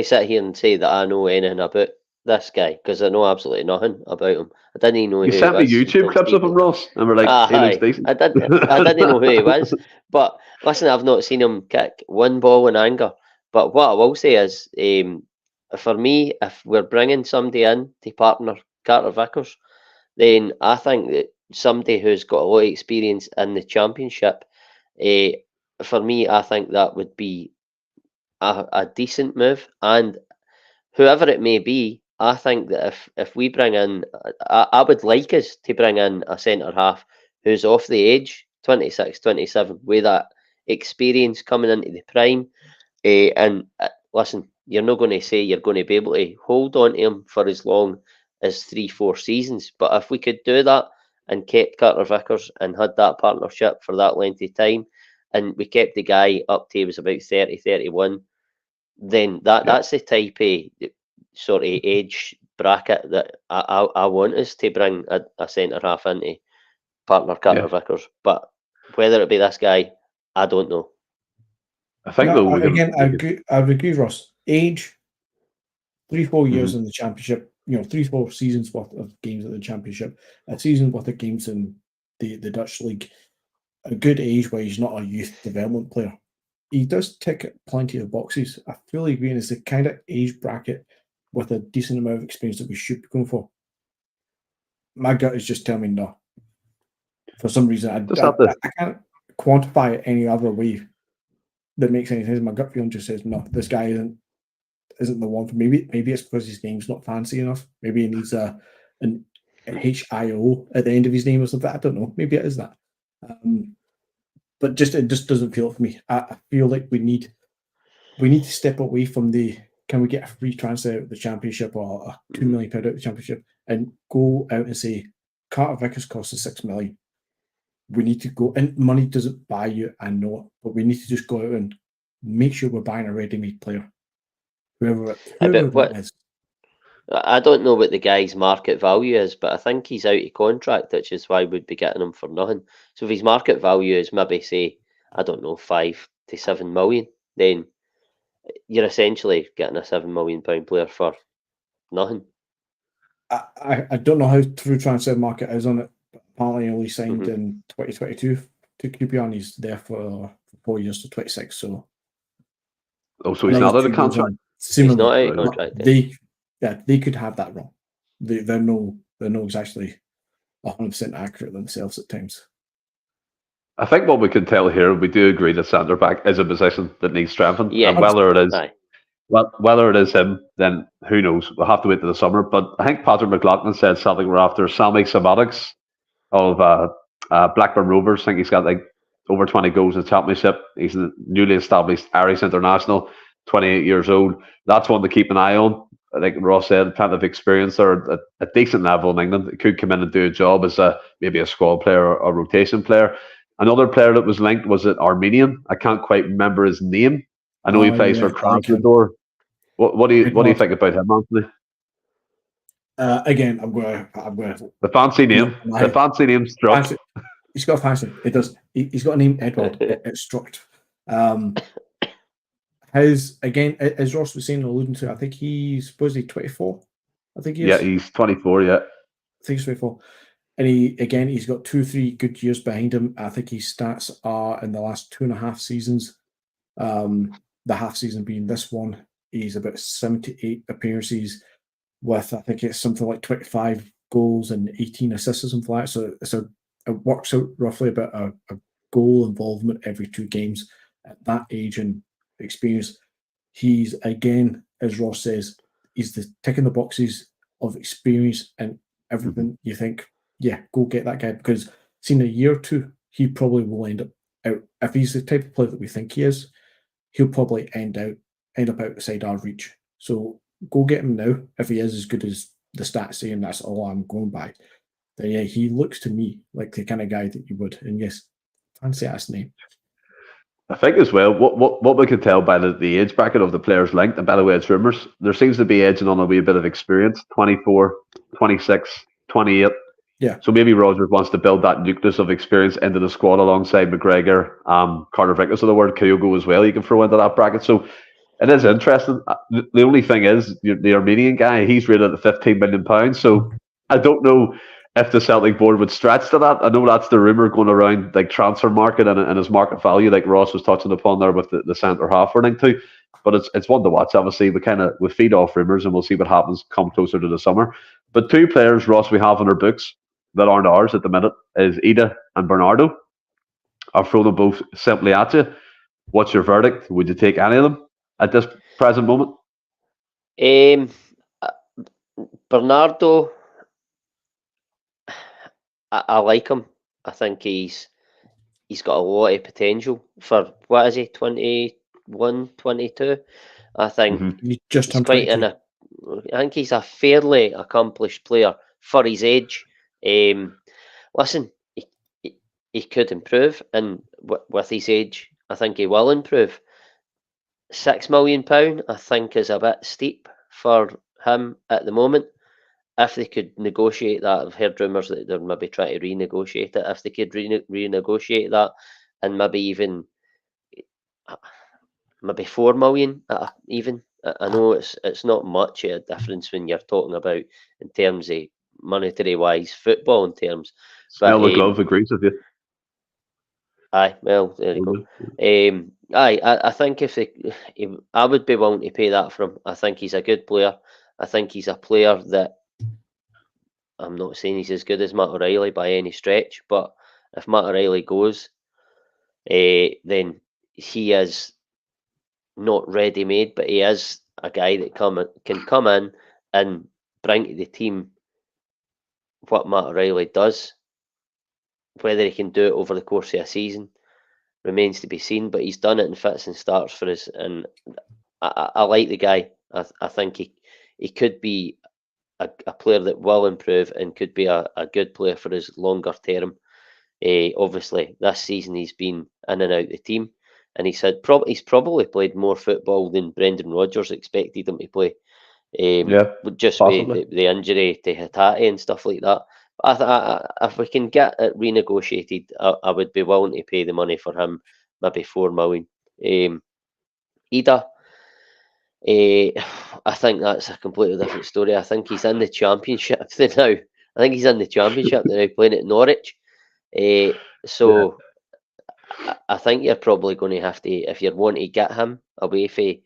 to sit here and say that I know anything about this guy, because I know absolutely nothing about him. I didn't even know you sent me YouTube clips of him, Ross, and we're like, he looks decent. I didn't know who he was. But listen, I've not seen him kick one ball in anger. But what I will say is, for me, if we're bringing somebody in to partner Carter Vickers, then I think that somebody who's got a lot of experience in the championship, for me, I think that would be a decent move. And whoever it may be, I think that if we bring in, I would like us to bring in a centre half who's off the age, 26, 27, with that experience coming into the prime. And listen, you're not going to say you're going to be able to hold on to him for as long as 3-4 seasons. But if we could do that and kept Carter Vickers and had that partnership for that length of time, and we kept the guy up to he was about 30, 31, then that's the type of sort of age bracket that I want us to bring a centre half into partner Carter Vickers. But whether it be this guy, I don't know. I think I would agree, Ross. Age, 3-4 years in the championship, 3-4 seasons worth of games in the championship, a season worth of games in the Dutch league. A good age where he's not a youth development player. He does tick plenty of boxes. I fully agree, and it's the kind of age bracket with a decent amount of experience that we should be going for. My gut is just telling me no. For some reason, I can't quantify it any other way that makes any sense. My gut feeling just says no. This guy isn't the one for me. Maybe it's because his name's not fancy enough. Maybe he needs an HIO at the end of his name or something. I don't know. Maybe it is that. But it just doesn't feel it for me. I feel like we need to step away from can we get a free transfer out of the championship or a £2 million out of the championship and go out and say Carter Vickers costs us $6 million. We need to go, and money doesn't buy you, I know, but we need to just go out and make sure we're buying a ready-made player. Whoever it is. I don't know what the guy's market value is, but I think he's out of contract, which is why we'd be getting him for nothing. So if his market value is maybe, say, I don't know, 5 to 7 million, then you're essentially getting a £7 million player for nothing. I don't know how true transfer market is on it, but apparently he only signed in 2022 to QPR. He's there for 4 years to 26. So he's not out of contract. He's not out of contract. They could have that wrong. They're no exactly 100% accurate themselves at times. I think what we can tell here, we do agree that centre back is a position that needs strengthening. Yeah, and whether it is him, then who knows? We'll have to wait till the summer. But I think Patrick McLaughlin said something we're after Sammy Sabatics of Blackburn Rovers. I think he's got like over 20 goals in the championship. He's a newly established Irish international, 28 years old. That's one to keep an eye on. like Ross said, plenty of experience or a decent level in England. It could come in and do a job as maybe a squad player or a rotation player. Another player that was linked was an Armenian. I can't quite remember his name. I know he plays for I like him. Krasnodar. What do you think about him, Anthony? Again, I'm going. The fancy name. The fancy name struck. He's got a fancy. It does. He's got a name, Edward. It struck. Again, as Ross was saying, alluding to, I think he's supposedly 24. I think he is. Yeah, he's 24. Yeah, I think he's 24. And he's got 2-3 good years behind him. I think his stats are in the last 2.5 seasons. The half season being this one, he's about 78 appearances with, I think it's something like 25 goals and 18 assists or something like that. So it works out roughly about a goal involvement every 2 games at that age and experience. He's, again, as Ross says, he's the ticking the boxes of experience and everything. You think, yeah, go get that guy, because in a year or two, he probably will end up out. If he's the type of player that we think he is, he'll probably end up outside our reach. So go get him now. If he is as good as the stats say, and that's all I'm going by, then yeah, he looks to me like the kind of guy that you would. And yes, fancy ass name. I think as well, what we can tell by the age bracket of the players linked, and by the way, it's rumours, there seems to be edging on a wee bit of experience, 24, 26, 28. Yeah. So maybe Rogers wants to build that nucleus of experience into the squad alongside McGregor, Carter Vickers of the word, Kyogo as well, you can throw into that bracket. So it is interesting. The only thing is, the Armenian guy, he's rated at £15 million. So I don't know if the Celtic board would stretch to that. I know that's the rumour going around, like transfer market and his market value, like Ross was touching upon there with the centre half we're linked to. But it's one to watch. Obviously, we feed off rumours and we'll see what happens come closer to the summer. But 2 players, Ross, we have in our books that aren't ours at the minute is Ida and Bernardo. I'll throw them both simply at you. What's your verdict? Would you take any of them at this present moment? Bernardo, I like him. I think he's got a lot of potential for, what is he, 21, 22? I think He just he's quite I think he's a fairly accomplished player for his age. Listen, he could improve, and with his age, I think he will improve. £6 million, I think, is a bit steep for him at the moment. If they could negotiate that, I've heard rumours that they're maybe trying to renegotiate it. If they could renegotiate that, and maybe even maybe 4 million, even. I know it's not much of a difference when you're talking about in terms of monetary wise, football in terms. Smell the glove agrees with you. Aye, well, there you go. I think I would be willing to pay that for him. I think he's a good player. I think he's a player that, I'm not saying he's as good as Matt O'Reilly by any stretch, but if Matt O'Reilly goes, then he is not ready-made, but he is a guy that can come in and bring to the team what Matt O'Reilly does. Whether he can do it over the course of a season remains to be seen, but he's done it in fits and starts for us, and I like the guy. I think he could be a player that will improve and could be a good player for us longer term. Obviously, this season he's been in and out the team, and he's probably played more football than Brendan Rodgers expected him to play. Just with the injury to Hatate and stuff like that. If we can get it renegotiated, I would be willing to pay the money for him, maybe 4 million. Ida, I think that's a completely different story. I think he's in the Championship now. Playing at Norwich. I think you're probably going to have to, if you're wanting to get him away from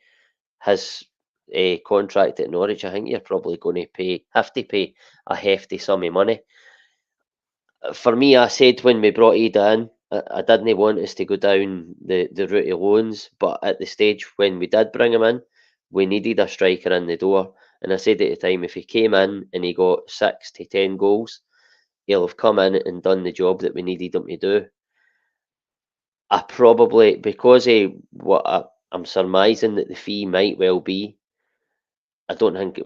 his contract at Norwich, I think you're probably going to have to pay a hefty sum of money. For me, I said when we brought Ida in, I didn't want us to go down the route of loans, but at the stage when we did bring him in, we needed a striker in the door. And I said at the time, if he came in and he got 6 to 10 goals, he'll have come in and done the job that we needed him to do. I probably, because of what I'm surmising that the fee might well be, I don't think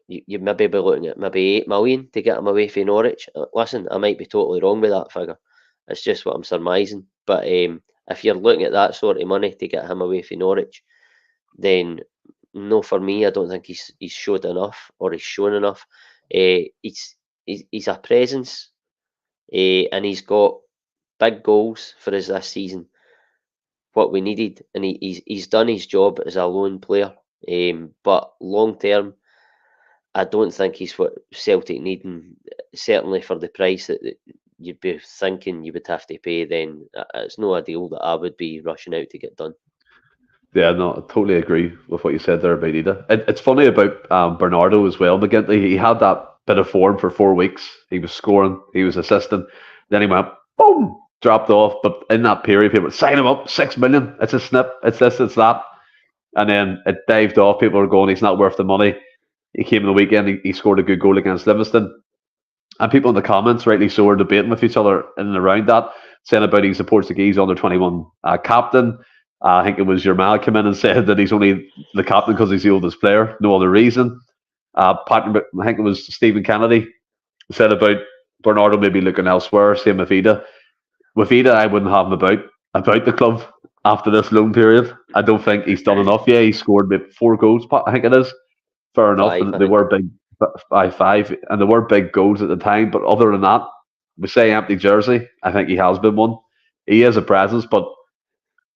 you maybe be looking at maybe 8 million to get him away from Norwich. Listen, I might be totally wrong with that figure. It's just what I'm surmising. But if you're looking at that sort of money to get him away from Norwich, then no, for me, I don't think he's showed enough or he's shown enough. He's a presence, and he's got big goals for us this season. What we needed, and he's done his job as a lone player. But long term, I don't think he's what Celtic need, and certainly for the price that you'd be thinking you would have to pay, then it's no a deal that I would be rushing out to get done. Yeah, no, I totally agree with what you said there about Ida. It's funny about Bernardo as well, McGinty. He had that bit of form for 4 weeks. He was scoring, he was assisting. Then he went, boom, dropped off. But in that period, people sign him up, 6 million. It's a snip, it's this, it's that. And then it dived off. People were going, he's not worth the money. He came in the weekend, he scored a good goal against Livingston. And people in the comments, rightly so, are debating with each other in and around that, saying about he's a Portuguese under 21 captain. I think it was your man came in and said that he's only the captain because he's the oldest player, no other reason. I think it was Stephen Kennedy said about Bernardo maybe looking elsewhere, same with Ida. With Ida, I wouldn't have him about the club after this loan period. I don't think he's done enough. Yeah, he scored maybe 4 goals, I think it is. Fair enough. And they were big, 5, and they were big goals at the time. But other than that, we say empty jersey. I think he has been one. He is a presence, but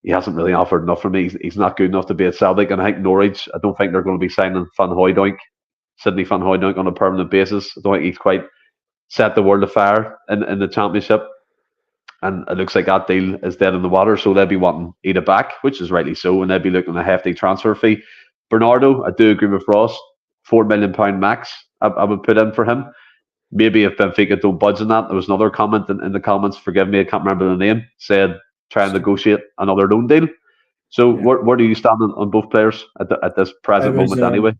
he hasn't really offered enough for me. He's not good enough to be at Celtic. And I think Norwich, I don't think they're going to be signing Sidney Van Hooijdonk on a permanent basis. I don't think he's quite set the world afire in the Championship. And it looks like that deal is dead in the water. So they'll be wanting Ida back, which is rightly so. And they'll be looking at a hefty transfer fee. Bernardo, I do agree with Ross. £4 million max, I would put in for him. Maybe if Benfica don't budge on that. There was another comment in the comments, forgive me, I can't remember the name, said try and negotiate another loan deal. So where do you stand on both players at this present moment anyway?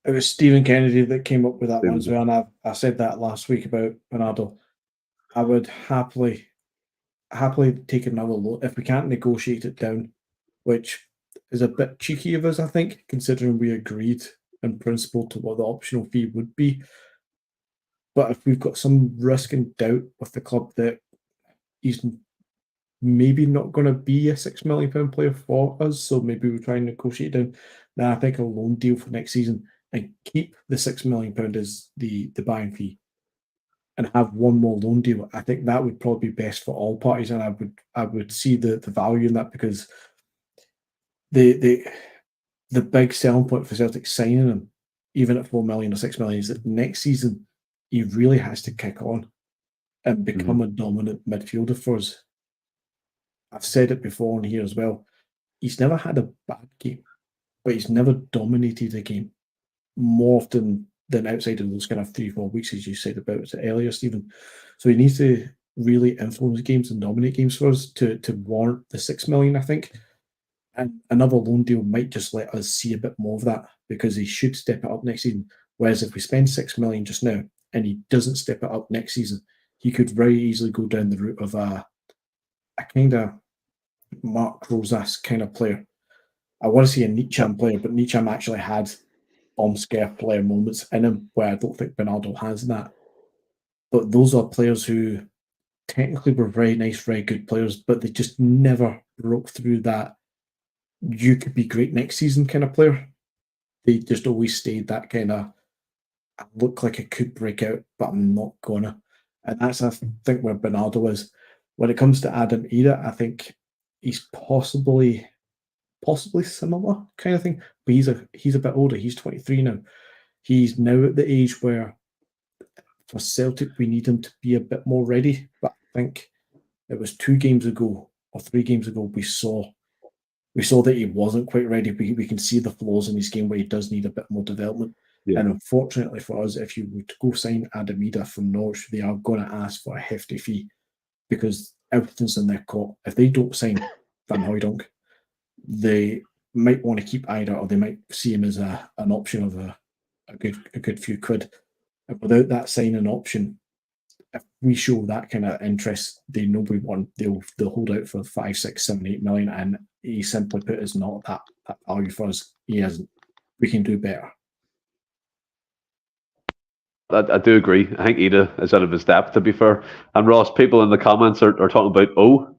It was Stephen Kennedy that came up with that one as well, and I said that last week about Bernardo. I would happily take another loan if we can't negotiate it down, which is a bit cheeky of us, I think, considering we agreed in principle to what the optional fee would be. But if we've got some risk and doubt with the club that he's maybe not going to be a £6 million player for us, so maybe we try and negotiate down, then I think a loan deal for next season and keep the £6 million as the buying fee and have one more loan deal. I think that would probably be best for all parties, and I would see the value in that, because the big selling point for Celtic signing him, even at 4 million or 6 million, is that next season he really has to kick on and become a dominant midfielder for us. I've said it before on here as well. He's never had a bad game, but he's never dominated a game more often than outside of those kind of 3-4 weeks, as you said about earlier, Stephen. So he needs to really influence games and dominate games for us to warrant the 6 million, I think. And another loan deal might just let us see a bit more of that, because he should step it up next season. Whereas if we spend 6 million just now and he doesn't step it up next season, he could very easily go down the route of a kind of Mark Rosas kind of player. I want to see a Nicham player, but Nicham actually had scare player moments in him, where I don't think Bernardo has that. But those are players who technically were very nice, very good players, but they just never broke through that you could be great next season kind of player. They just always stayed that kind of, I look like I could break out, but I'm not gonna. And that's, I think, where Bernardo is. When it comes to Adam Ida, I think he's possibly similar kind of thing, but he's a bit older. He's 23 now. He's now at the age where for Celtic we need him to be a bit more ready. But I think it was 2 games ago or 3 games ago we saw that he wasn't quite ready. We can see the flaws in his game where he does need a bit more development. Yeah. And unfortunately for us, if you were to go sign Adam Ida from Norwich, they are going to ask for a hefty fee, because everything's in their court. If they don't sign Van Hooijdonk, they might want to keep Ida, or they might see him as an option of a good few quid. And without that signing option, if we show that kind of interest, they know we want, they'll hold out for 5, 6, 7, 8 million, and he simply put is not that value for us. He isn't. We can do better. I do agree. I think Ida is out of his depth, to be fair. And Ross, people in the comments are talking about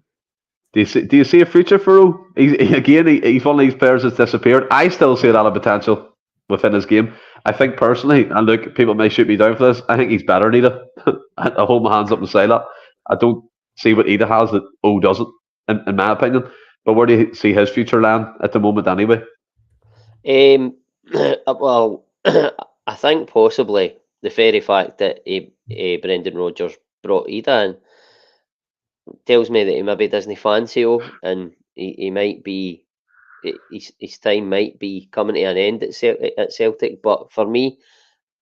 Do you see a future for O? He's one of these players that's disappeared. I still see a lot of potential within his game. I think personally, and look, people may shoot me down for this, I think he's better than Ida. I hold my hands up and say that. I don't see what Ida has that O doesn't, in my opinion. But where do you see his future land at the moment anyway? Well, I think possibly the very fact that Brendan Rodgers brought Ida in tells me that he maybe doesn't fancy O, and he might be, his time might be coming to an end at Celtic. But for me,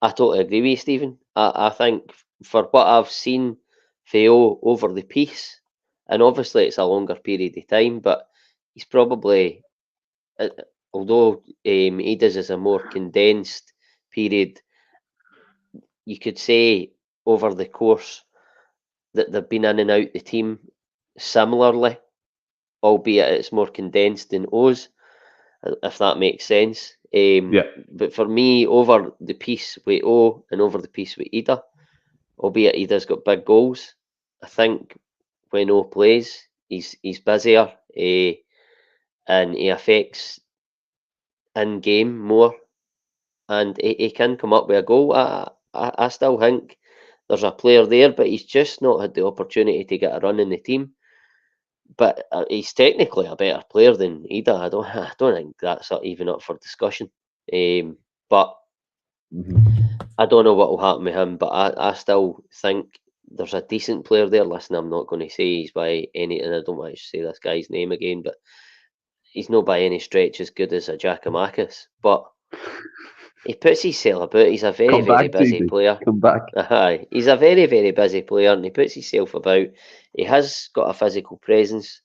I totally agree with you, Stephen. I think for what I've seen for O over the piece, and obviously it's a longer period of time, but he's probably, although Ida's is a more condensed period, you could say over the course that they've been in and out the team similarly, albeit it's more condensed than O's, if that makes sense. But for me, over the piece with O and over the piece with Ida, albeit Ida's got big goals, I think when O plays, he's busier and he affects in game more, and he can come up with a goal. I still think there's a player there, but he's just not had the opportunity to get a run in the team. But he's technically a better player than Ida. I don't think that's even up for discussion. But I don't know what will happen with him. But I still think there's a decent player there. Listen, I'm not going to say he's by any, and I don't want to say this guy's name again, but he's not by any stretch as good as a Giacomakis. But he puts himself about. He's a very, very busy player. Come back. He's a very, very busy player, and he puts himself about. He has got a physical presence,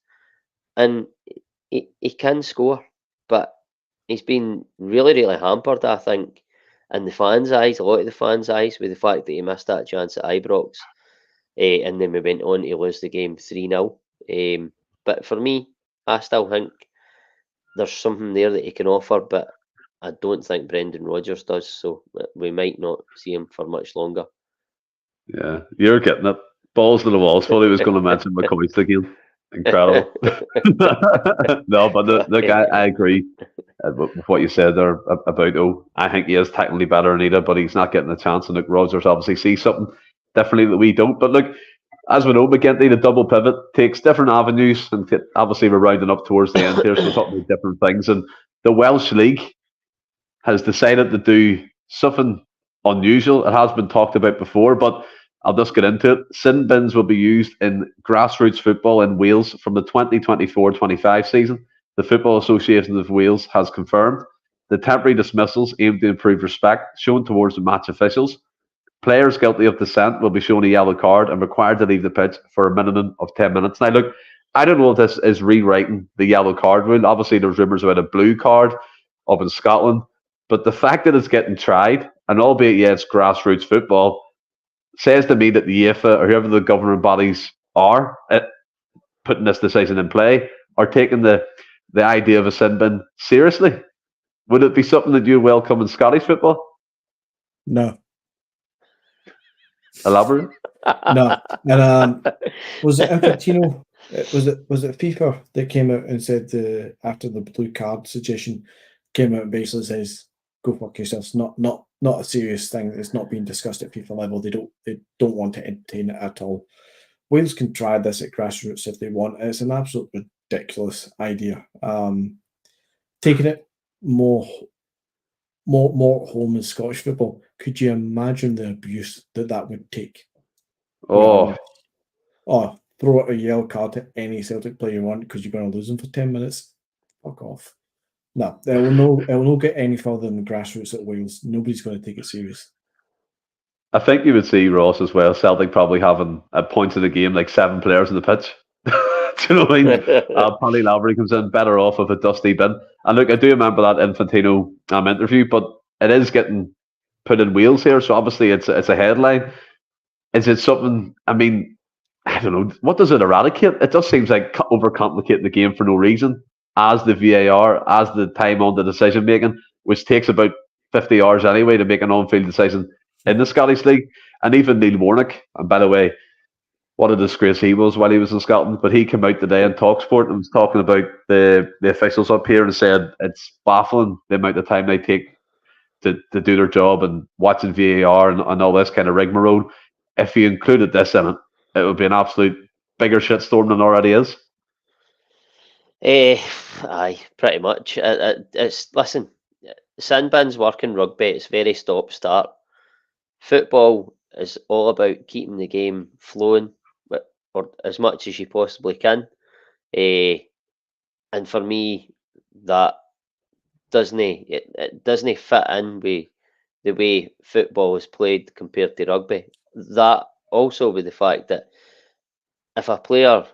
and he can score. But he's been really, really hampered, I think, in the fans' eyes, a lot of the fans' eyes, with the fact that he missed that chance at Ibrox. And then we went on to lose the game 3-0. But for me, I still think there's something there that he can offer, but I don't think Brendan Rodgers does, so we might not see him for much longer. Yeah, you're getting it. Balls to the walls. Thought he was going to mention McCoy's again. Incredible. No, but look, I agree with what you said there about O. I think he is technically better than Ida, but he's not getting a chance. And look, Rodgers obviously sees something differently that we don't. But look, as we know, McGinty, the double pivot takes different avenues, and obviously we're rounding up towards the end here, so we're talking about different things. And the Welsh League has decided to do something unusual. It has been talked about before, but I'll just get into it. Sin bins will be used in grassroots football in Wales from the 2024-25 season. The Football Association of Wales has confirmed the temporary dismissals aim to improve respect shown towards the match officials. Players guilty of dissent will be shown a yellow card and required to leave the pitch for a minimum of 10 minutes. Now, look, I don't know if this is rewriting the yellow card rule. Obviously, there's rumours about a blue card up in Scotland. But the fact that it's getting tried, and albeit, yeah, it's grassroots football, says to me that the UEFA or whoever the governing bodies are putting this decision in play are taking the idea of a sin bin seriously. Would it be something that you welcome in Scottish football? No. Elaborate? No. And was it Infantino? Was it FIFA that came out and said after the blue card suggestion came out and basically says, go fuck yourselves. Not a serious thing. It's not being discussed at FIFA level. They don't want to entertain it at all. Wales can try this at grassroots if they want. It's an absolute ridiculous idea. Taking it more home in Scottish football. Could you imagine the abuse that would take? Throw out a yellow card to any Celtic player you want because you're going to lose them for 10 minutes. Fuck off. No, it will not get any further than the grassroots at Wales. Nobody's going to take it serious. I think you would see, Ross, as well, Celtic probably having at points of the game like 7 players in the pitch. Do you know what I mean? Paddy Lavery comes in better off of a dusty bin. And look, I do remember that Infantino interview, but it is getting put in Wales here, so obviously it's a headline. Is it something, I mean, I don't know, what does it eradicate? It just seems like overcomplicating the game for no reason. As the VAR, as the time on the decision making, which takes about 50 hours anyway to make an on-field decision, in the Scottish League. And even Neil Warnock, and by the way, what a disgrace he was while he was in Scotland. But he came out today in TalkSport and was talking about the officials up here and said it's baffling the amount of time they take to do their job and watching VAR and all this kind of rigmarole. If you included this in it, it would be an absolute bigger shitstorm than it already is. Aye, pretty much. Listen, sin bins work in rugby. It's very stop-start. Football is all about keeping the game flowing, or as much as you possibly can. And for me, that it doesn't fit in with the way football is played compared to rugby. That also with the fact that if a player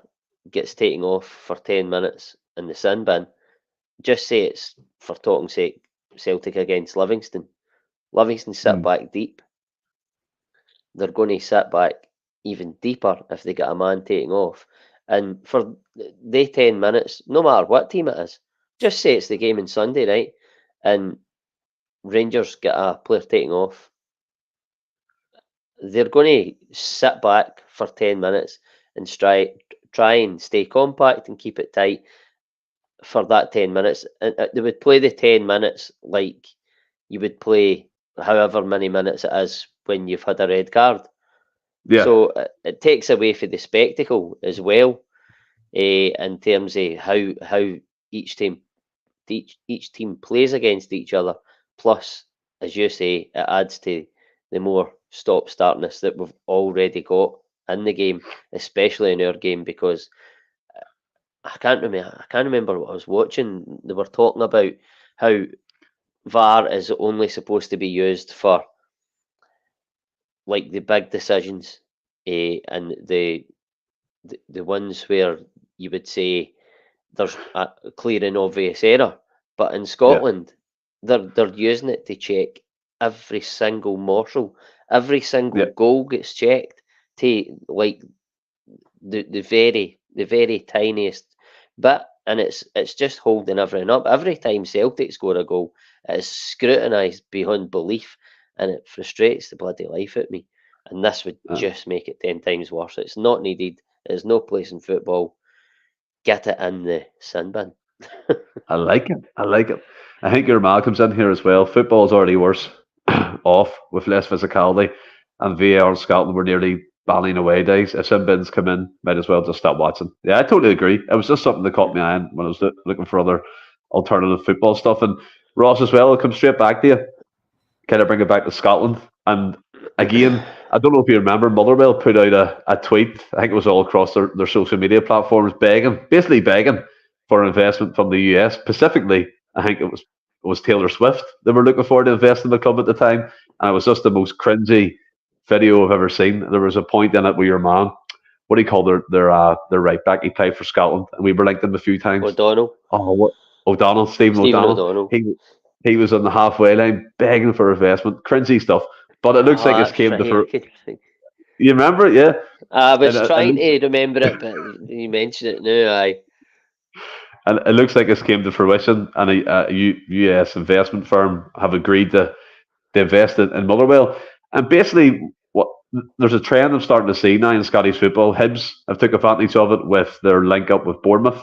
gets taken off for 10 minutes in the sin bin, just say it's, for talking sake, Celtic against Livingston. Livingston sit back deep. They're going to sit back even deeper if they get a man taking off. And for the 10 minutes, no matter what team it is, just say it's the game on Sunday, right? And Rangers get a player taking off. They're going to sit back for 10 minutes and try and stay compact and keep it tight for that 10 minutes. And they would play the 10 minutes like you would play however many minutes it is when you've had a red card. Yeah. So it takes away from the spectacle as well, in terms of how each team plays against each other. Plus, as you say, it adds to the more stop-startness that we've already got in the game, especially in our game, because I can't remember what I was watching. They were talking about how VAR is only supposed to be used for like the big decisions, and the ones where you would say there's a clear and obvious error. But in Scotland, they're using it to check every single morsel, every single goal gets checked to like the very tiniest bit, and it's just holding everything up. Every time Celtic score a goal, it is scrutinised beyond belief, and it frustrates the bloody life out of me. And this would just make it 10 times worse. It's not needed. There's no place in football. Get it in the sin bin. I like it. I think your man comes in here as well. Football's already worse off with less physicality, and VAR in Scotland were nearly banning away days. If sin bins come in, might as well just stop watching. Yeah, I totally agree. It was just something that caught my eye when I was looking for other alternative football stuff. And Ross as well, I'll come straight back to you. Kind of bring it back to Scotland. And again, I don't know if you remember, Motherwell put out a tweet. I think it was all across their social media platforms, basically begging for investment from the US. Specifically, I think it was Taylor Swift they were looking for to invest in the club at the time. And it was just the most cringy video I've ever seen. There was a point in it where your man, what do you call their right back? He played for Scotland, and we were linked him a few times. O'Donnell. Oh, what? O'Donnell, Stephen O'Donnell. He was on the halfway line begging for investment. Cringy stuff. But it looks like it came to... You remember it, yeah? I was trying to remember it, but you mentioned it now, aye. And it looks like it's came to fruition, and a US investment firm have agreed to invest in Motherwell. And basically, there's a trend I'm starting to see now in Scottish football. Hibs have took advantage of it with their link up with Bournemouth.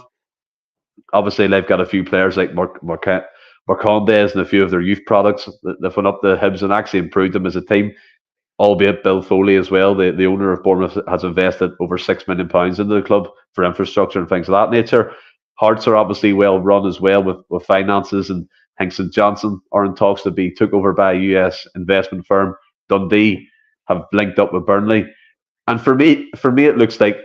Obviously, they've got a few players like Marcondes and a few of their youth products. They've went up to Hibs and actually improved them as a team, albeit Bill Foley as well, the owner of Bournemouth, has invested over £6 million into the club for infrastructure and things of that nature. Hearts are obviously well run as well with finances, and Hank St. Johnson are in talks to be took over by a US investment firm. Dundee have linked up with Burnley. And for me, it looks like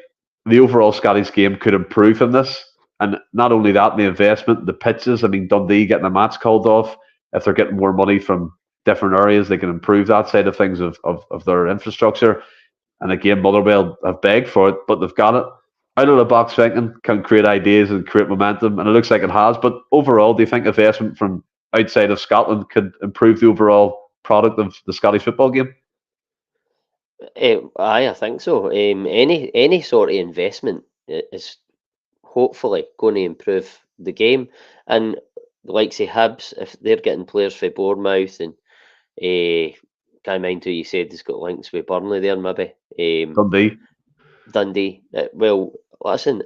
the overall Scottish game could improve from this. And not only that, the investment, the pitches. I mean, Dundee getting a match called off. If they're getting more money from different areas, they can improve that side of things of their infrastructure. And again, Motherwell have begged for it, but they've got it. Out of the box thinking, can create ideas and create momentum, and it looks like it has. But overall, do you think investment from outside of Scotland could improve the overall product of the Scottish football game? I think so. Any sort of investment is hopefully going to improve the game. And like say Hibs, if they're getting players for Bournemouth and can't mind who you said has got links with Burnley there, maybe. Dundee. Well, listen,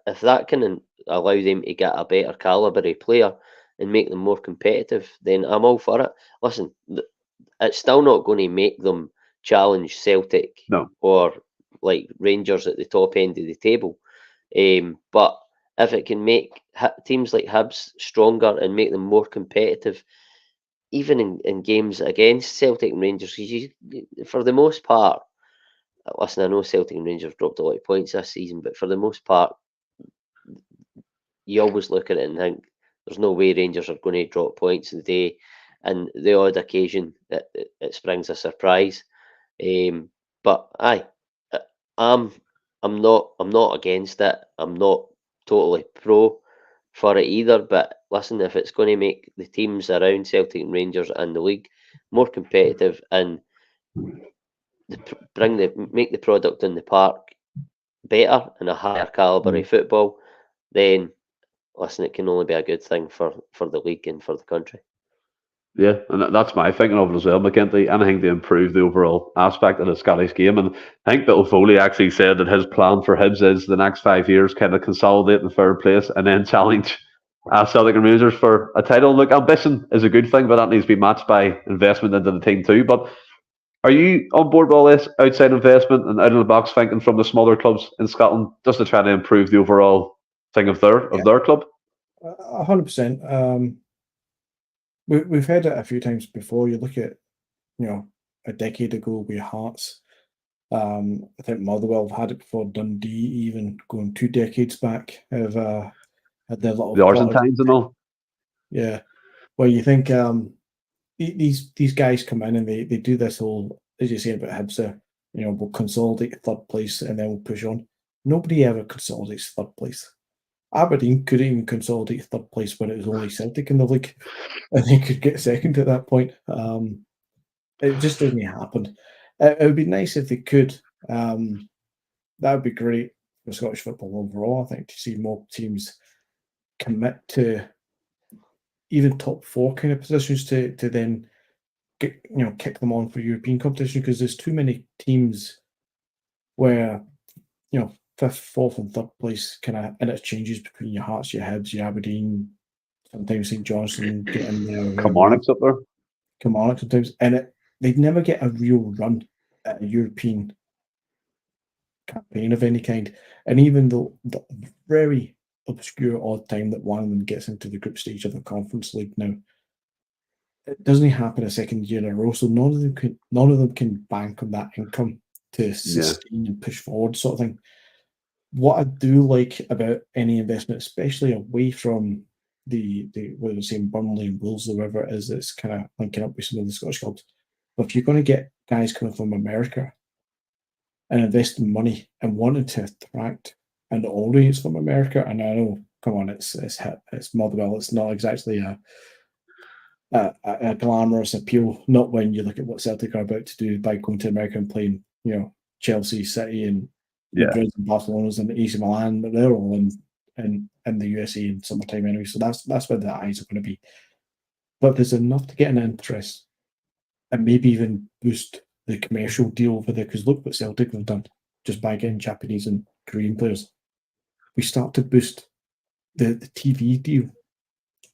if that can allow them to get a better calibre of player and make them more competitive, then I'm all for it. Listen, it's still not going to make them challenge Celtic or like Rangers at the top end of the table. But if it can make teams like Hibs stronger and make them more competitive, even in games against Celtic and Rangers, for the most part, listen, I know Celtic and Rangers dropped a lot of points this season, but for the most part, you always look at it and think there's no way Rangers are going to drop points in the day. And the odd occasion it springs a surprise. But I'm not against it. I'm not totally pro for it either. But listen, if it's going to make the teams around Celtic and Rangers and the league more competitive and make the product in the park better and a higher calibre of football, then listen, it can only be a good thing for the league and for the country. Yeah, and that's my thinking of it as well, McGinty. Anything to improve the overall aspect of the Scottish game. And I think Bill Foley actually said that his plan for Hibs is the next 5 years kind of consolidate in third place and then challenge Celtic and Rangers for a title. Look, ambition is a good thing, but that needs to be matched by investment into the team too. But are you on board with all this outside investment and out of the box thinking from the smaller clubs in Scotland just to try to improve the overall thing of their club? 100%. We've heard it a few times before. You look at, a decade ago with Hearts. I think Motherwell have had it before. Dundee, even going 2 decades back, have had their little the Argentines and all. Yeah, well, you think these guys come in and they do this whole, as you say about Hibs, we'll consolidate third place and then we'll push on. Nobody ever consolidates third place. Aberdeen couldn't even consolidate third place when it was only Celtic in the league, and they could get second at that point. It just didn't happen. It would be nice if they could. That would be great for Scottish football overall. I think to see more teams commit to even top 4 kind of positions to then get, kick them on for European competition, because there's too many teams where 5th, 4th, and 3rd place kind of interchanges between your Hearts, your Hibs, your Aberdeen, sometimes St Johnstone getting there. Kilmarnock's up there. Kilmarnock sometimes, and they'd never get a real run at a European campaign of any kind. And even though the very obscure odd time that one of them gets into the group stage of the Conference League now, it doesn't happen a second year in a row. So none of them can bank on that income to sustain and push forward, sort of thing. What I do like about any investment, especially away from the what I was saying, Burnley and Wolves or whatever it is, it's kind of linking up with some of the Scottish clubs. But if you're going to get guys coming from America and investing money and wanting to attract an audience from America, and I know, come on, it's Motherwell. It's not exactly a glamorous appeal. Not when you look at what Celtic are about to do by going to America and playing, Chelsea, City, and Madrid and Barcelona's and AC Milan, but they're all in the USA in summertime anyway. So that's where the eyes are going to be. But there's enough to get an interest and maybe even boost the commercial deal over there. Because look what Celtic have done just by getting Japanese and Korean players. We start to boost the TV deal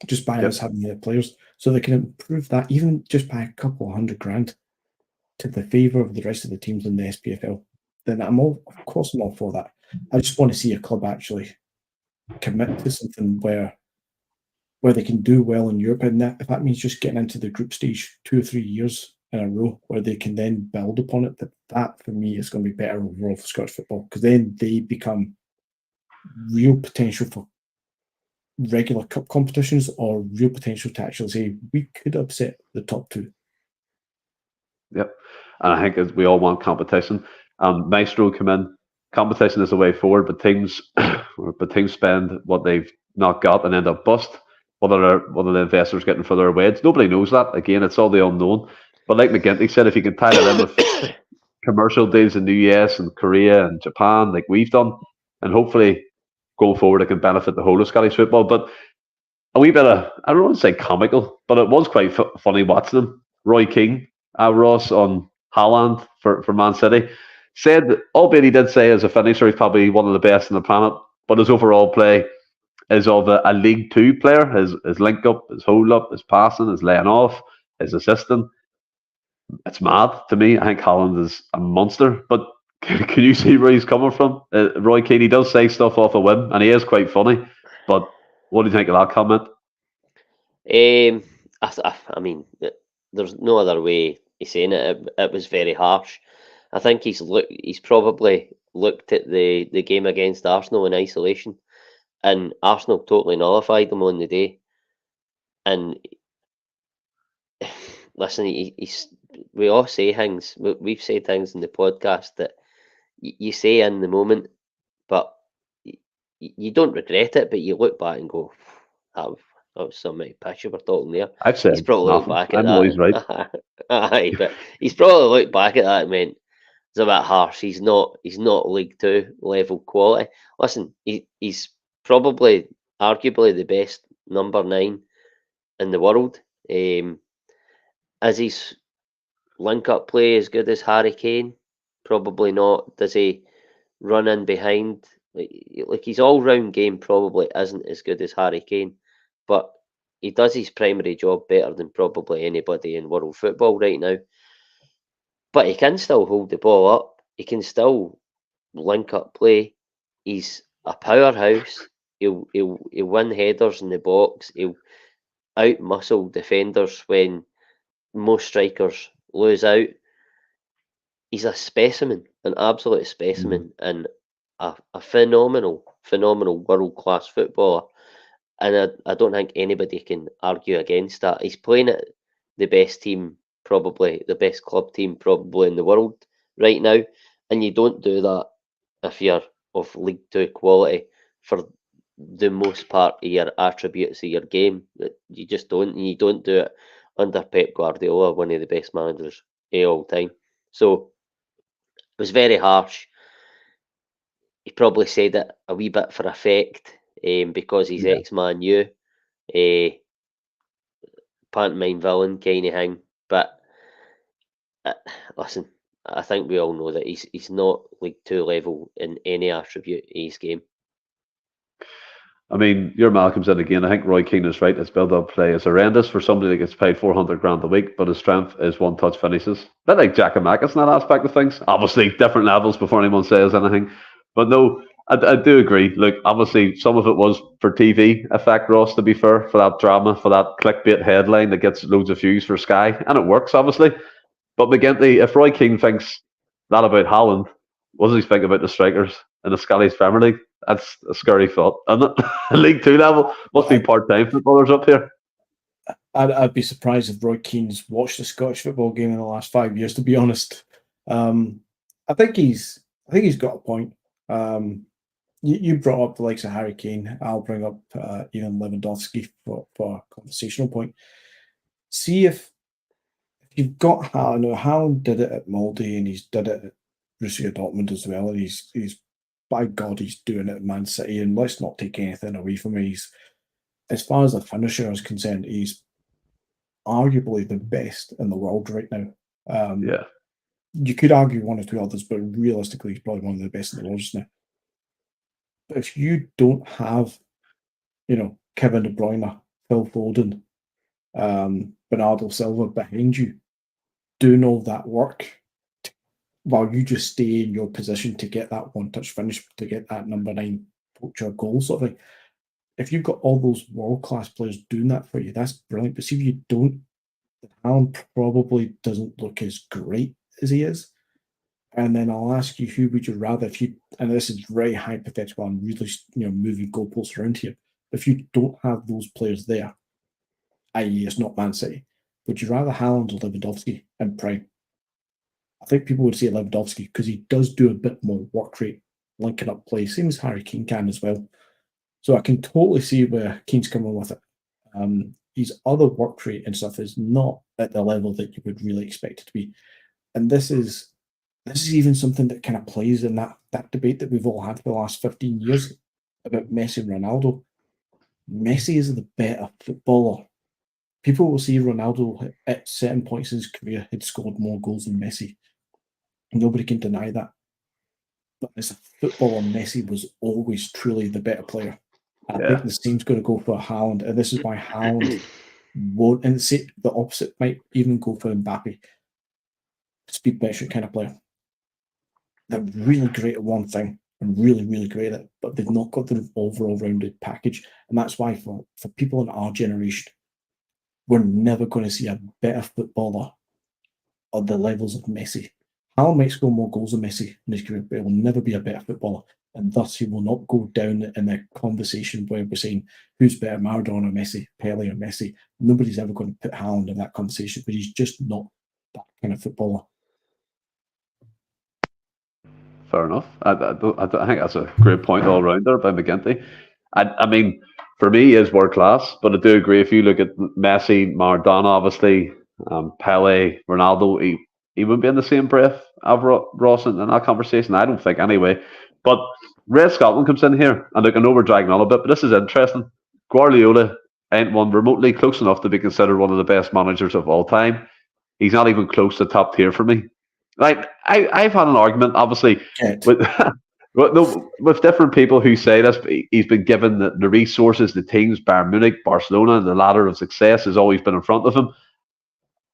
just by us having the players, so they can improve that even just by a couple $100,000 to the favour of the rest of the teams in the SPFL. Then of course I'm all for that. I just want to see a club actually commit to something where they can do well in Europe, and if that means just getting into the group stage 2 or 3 years in a row, where they can then build upon it, that for me is going to be better overall for Scottish football, because then they become real potential for regular cup competitions, or real potential to actually say we could upset the top 2. Yep, and I think we all want competition. Maestro come in. Competition is the way forward, but teams spend what they've not got and end up bust. What are the investors getting for their wage? Nobody knows that. Again, it's all the unknown. But like McGinty said, if you can tie it in with commercial deals in the US and Korea and Japan, like we've done, and hopefully going forward it can benefit the whole of Scottish football. But a wee bit of, I don't want to say comical, but it was quite funny watching him. Roy Keane Ross, on Haaland for Man City. Said, albeit he did say as a finisher, he's probably one of the best on the planet, but his overall play is of a League Two player. His link up, his hold up, his passing, his laying off, his assisting. It's mad to me. I think Haaland is a monster, but can you see where he's coming from? Roy Keane, he does say stuff off a whim, and he is quite funny. But what do you think of that comment? I mean, there's no other way of saying it. It was very harsh. I think he's probably looked at the game against Arsenal in isolation, and Arsenal totally nullified them on the day. And listen, we all say things. We've said things in the podcast that you say in the moment, but you don't regret it. But you look back and go, that was some picture we're talking there. I've said he's probably nothing. looked back at I'm that. always right. Aye, but he's probably looked back at that and went, it's a bit harsh. He's not League Two level quality. Listen, he's probably arguably the best number 9 in the world. Is his link up play as good as Harry Kane? Probably not. Does he run in behind? Like his all round game probably isn't as good as Harry Kane, but he does his primary job better than probably anybody in world football right now. But he can still hold the ball up. He can still link up play. He's a powerhouse. He'll win headers in the box. He'll out muscle defenders when most strikers lose out. He's a specimen, an absolute specimen, and a phenomenal world class footballer. And I don't think anybody can argue against that. He's playing at the best team, probably the best club team, probably in the world right now. And you don't do that if you're of League Two quality for the most part of your attributes of your game. You just don't. And you don't do it under Pep Guardiola, one of the best managers of all time. So it was very harsh. He probably said it a wee bit for effect, because he's ex-Man U, pantomime villain kind of thing. But listen, I think we all know that he's not League Two level in any attribute of his game. I mean, your Malcolm's in again. I think Roy Keane is right. His build-up play is horrendous for somebody that gets paid 400 grand a week, but his strength is one-touch finishes. A bit like Giakoumakis in that aspect of things. Obviously, different levels before anyone says anything. But no, I do agree. Look, obviously, some of it was for TV effect, Ross, to be fair, for that drama, for that clickbait headline that gets loads of views for Sky. And it works, obviously. But McGinty, if Roy Keane thinks that about Haaland, what does he think about the strikers in the Scottish Premier League? That's a scary thought, isn't it? League Two level must be part-time footballers up here. I'd be surprised if Roy Keane's watched a Scottish football game in the last 5 years, to be honest. I think he's got a point. You brought up the likes of Harry Kane. I'll bring up even Lewandowski for a conversational point. See if you've got Haaland. Haaland did it at Molde, and he's did it at Borussia Dortmund as well. And he's by God, he's doing it at Man City. And let's not take anything away from him. He's, as far as the finisher is concerned, he's arguably the best in the world right now. You could argue one or two others, but realistically, he's probably one of the best in the world just now. But if you don't have, Kevin De Bruyne, Phil Foden, Bernardo Silva behind you, doing all that work while you just stay in your position to get that one-touch finish, to get that number 9 poacher goal sort of thing. If you've got all those world-class players doing that for you, that's brilliant. But see, if you don't, Haaland probably doesn't look as great as he is. And then I'll ask you, who would you rather, and this is very hypothetical, I'm really, moving goalposts around here. If you don't have those players there, i.e. it's not Man City, would you rather Haaland or Lewandowski in prime? I think people would say Lewandowski because he does do a bit more work rate, linking up play, same as Harry Kane can as well. So I can totally see where Keane's coming with it. His other work rate and stuff is not at the level that you would really expect it to be. And this is even something that kind of plays in that debate that we've all had for the last 15 years about Messi and Ronaldo. Messi is the better footballer, people will see Ronaldo at certain points in his career had scored more goals than Messi. Nobody can deny that. But as a footballer, Messi was always truly the better player. I think the same's going to go for Haaland, and this is why Haaland won't. And see, the opposite might even go for Mbappe. Speed metric kind of player. They're really great at one thing and really, really great at it, but they've not got the overall rounded package. And that's why for people in our generation, we're never going to see a better footballer at the levels of Messi. Haaland might score more goals than Messi in his career, but he will never be a better footballer. And thus, he will not go down in the conversation where we're saying who's better, Maradona or Messi, Pele or Messi. Nobody's ever going to put Haaland in that conversation, but he's just not that kind of footballer. Fair enough. I think that's a great point all round there by McGinty. I mean, for me, he is world class, but I do agree. If you look at Messi, Maradona, obviously, Pele, Ronaldo, he wouldn't be in the same breath of Ross in that conversation. I don't think anyway. But Red Scotland comes in here, and look, I know we're dragging on a bit, but this is interesting. Guardiola ain't one remotely close enough to be considered one of the best managers of all time. He's not even close to top tier for me. Like I've had an argument, obviously, with different people who say this. He's been given the resources, the teams, Bayern Munich, Barcelona, and the ladder of success has always been in front of him.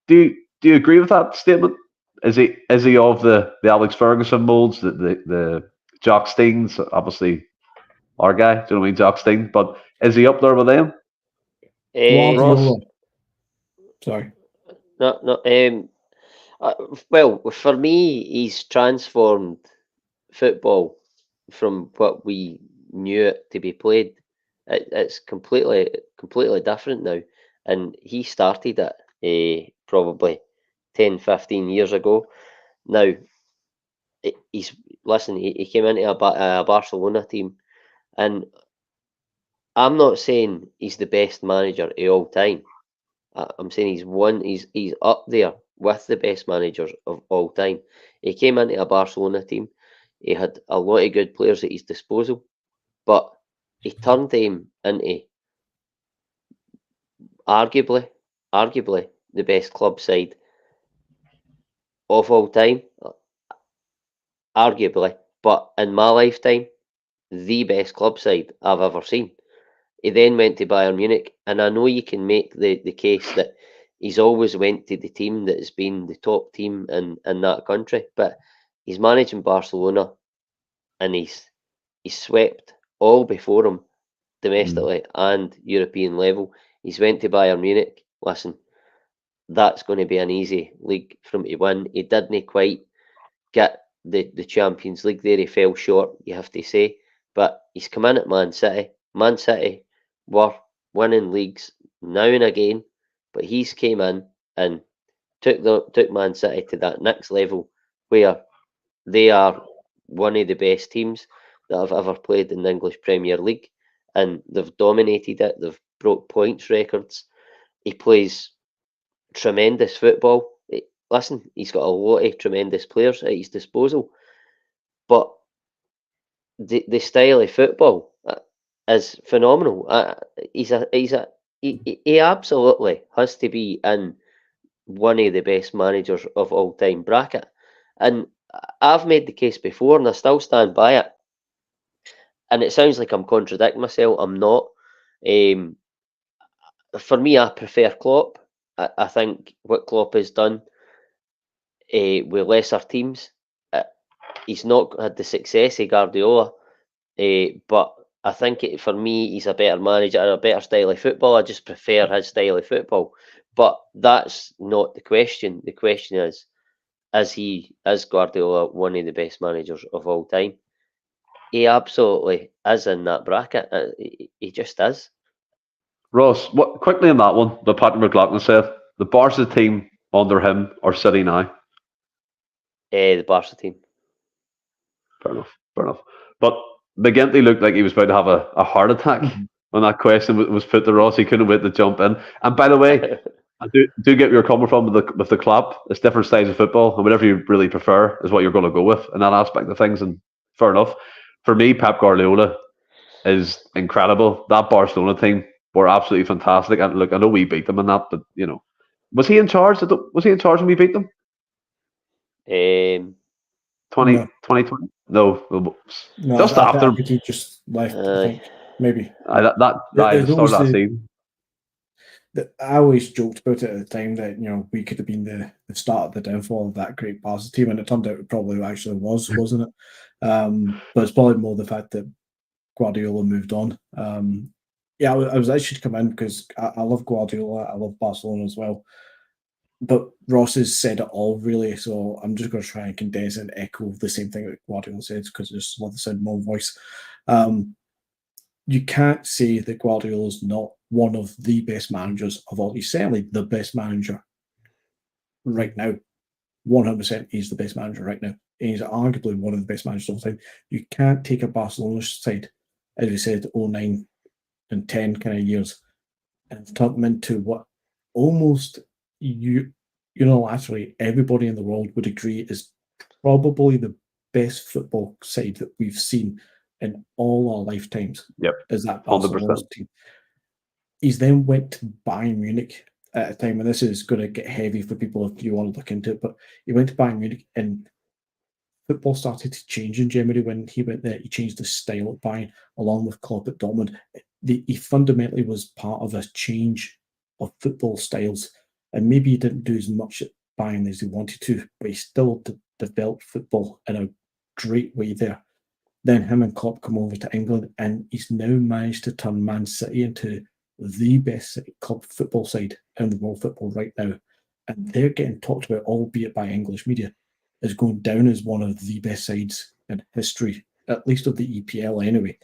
Do you agree with that statement? Is he of the Alex Ferguson molds, the Jock Steins, obviously our guy? Do you know what I mean, Jock Stein? But is he up there with them? Ross? Sorry. No. Well, for me, he's transformed football from what we knew it to be played. It's completely different now. And he started it probably 10, 15 years ago. Now, he came into a Barcelona team, and I'm not saying he's the best manager of all time. I'm saying he's up there with the best managers of all time. He came into a Barcelona team. He had a lot of good players at his disposal, but he turned them into arguably the best club side of all time. Arguably, but in my lifetime, the best club side I've ever seen. He then went to Bayern Munich, and I know you can make the case that he's always went to the team that has been the top team in that country, but he's managing Barcelona, and he's swept all before him domestically and European level. He's went to Bayern Munich. Listen, that's going to be an easy league for him to win. He didn't quite get the Champions League there. He fell short, you have to say, but he's come in at Man City. Man City were winning leagues now and again, but he's came in and took Man City to that next level where they are one of the best teams that have ever played in the English Premier League, and they've dominated it. They've broke points records. He plays tremendous football. Listen, he's got a lot of tremendous players at his disposal, but the style of football is phenomenal. He absolutely has to be in one of the best managers of all time bracket. And I've made the case before, and I still stand by it. And it sounds like I'm contradicting myself. I'm not. For me, I prefer Klopp. I think what Klopp has done with lesser teams, he's not had the success of Guardiola, but I think for me, he's a better manager, a better style of football. I just prefer his style of football. But that's not the question. The question is Guardiola one of the best managers of all time? He absolutely is in that bracket. He just is. Ross, quickly on that one, the Patrick McLaughlin said, the Barca team under him or City now? The Barca team. Fair enough. But McGinty looked like he was about to have a heart attack when that question was put to Ross. He couldn't wait to jump in. And by the way, I do get where you're coming from with the clap. It's different styles of football, and whatever you really prefer is what you're going to go with in that aspect of things. And fair enough. For me, Pep Guardiola is incredible. That Barcelona team, were absolutely fantastic. And look, I know we beat them in that, but was he in charge? Was he in charge when we beat them? Um, 2020? No, No, just I after. think he just left. I think maybe The there's start always of that season. I always joked about it at the time that we could have been the start of the downfall of that great Barca team, and it turned out it probably actually wasn't it? But it's probably more the fact that Guardiola moved on. Yeah, I was actually to come in because I love Guardiola, I love Barcelona as well. But Ross has said it all really, so I'm just going to try and condense and echo the same thing that Guardiola said because I just love the sound of my own voice. You can't say that Guardiola is not one of the best managers of all. He's certainly the best manager right now. 100% he's the best manager right now. And he's arguably one of the best managers of all time. You can't take a Barcelona side, as we said, 09 and 10 kind of years, and turn them into what almost unilaterally everybody in the world would agree is probably the best football side that we've seen in all our lifetimes. Yep, is that Barcelona team. He's then went to Bayern Munich at a time, and this is going to get heavy for people if you want to look into it, but he went to Bayern Munich and football started to change in Germany when he went there. He changed the style at Bayern along with Klopp at Dortmund. He fundamentally was part of a change of football styles, and maybe he didn't do as much at Bayern as he wanted to, but he still developed football in a great way there. Then him and Klopp come over to England, and he's now managed to turn Man City into the best club football side in the world football right now. And they're getting talked about, albeit by English media, as going down as one of the best sides in history, at least of the EPL anyway.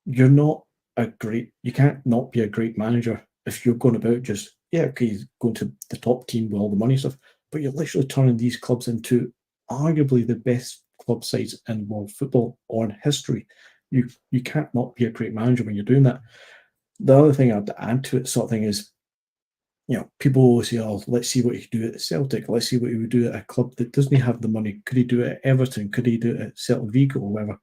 You can't not be a great manager if you're going about just, he's going to the top team with all the money stuff, but you're literally turning these clubs into arguably the best club sides in world football or in history. You can't not be a great manager when you're doing that. The other thing I'd add to it sort of thing is, people always say, oh, let's see what he could do at Celtic. Let's see what he would do at a club that doesn't have the money. Could he do it at Everton? Could he do it at Celtic Vigo or whatever?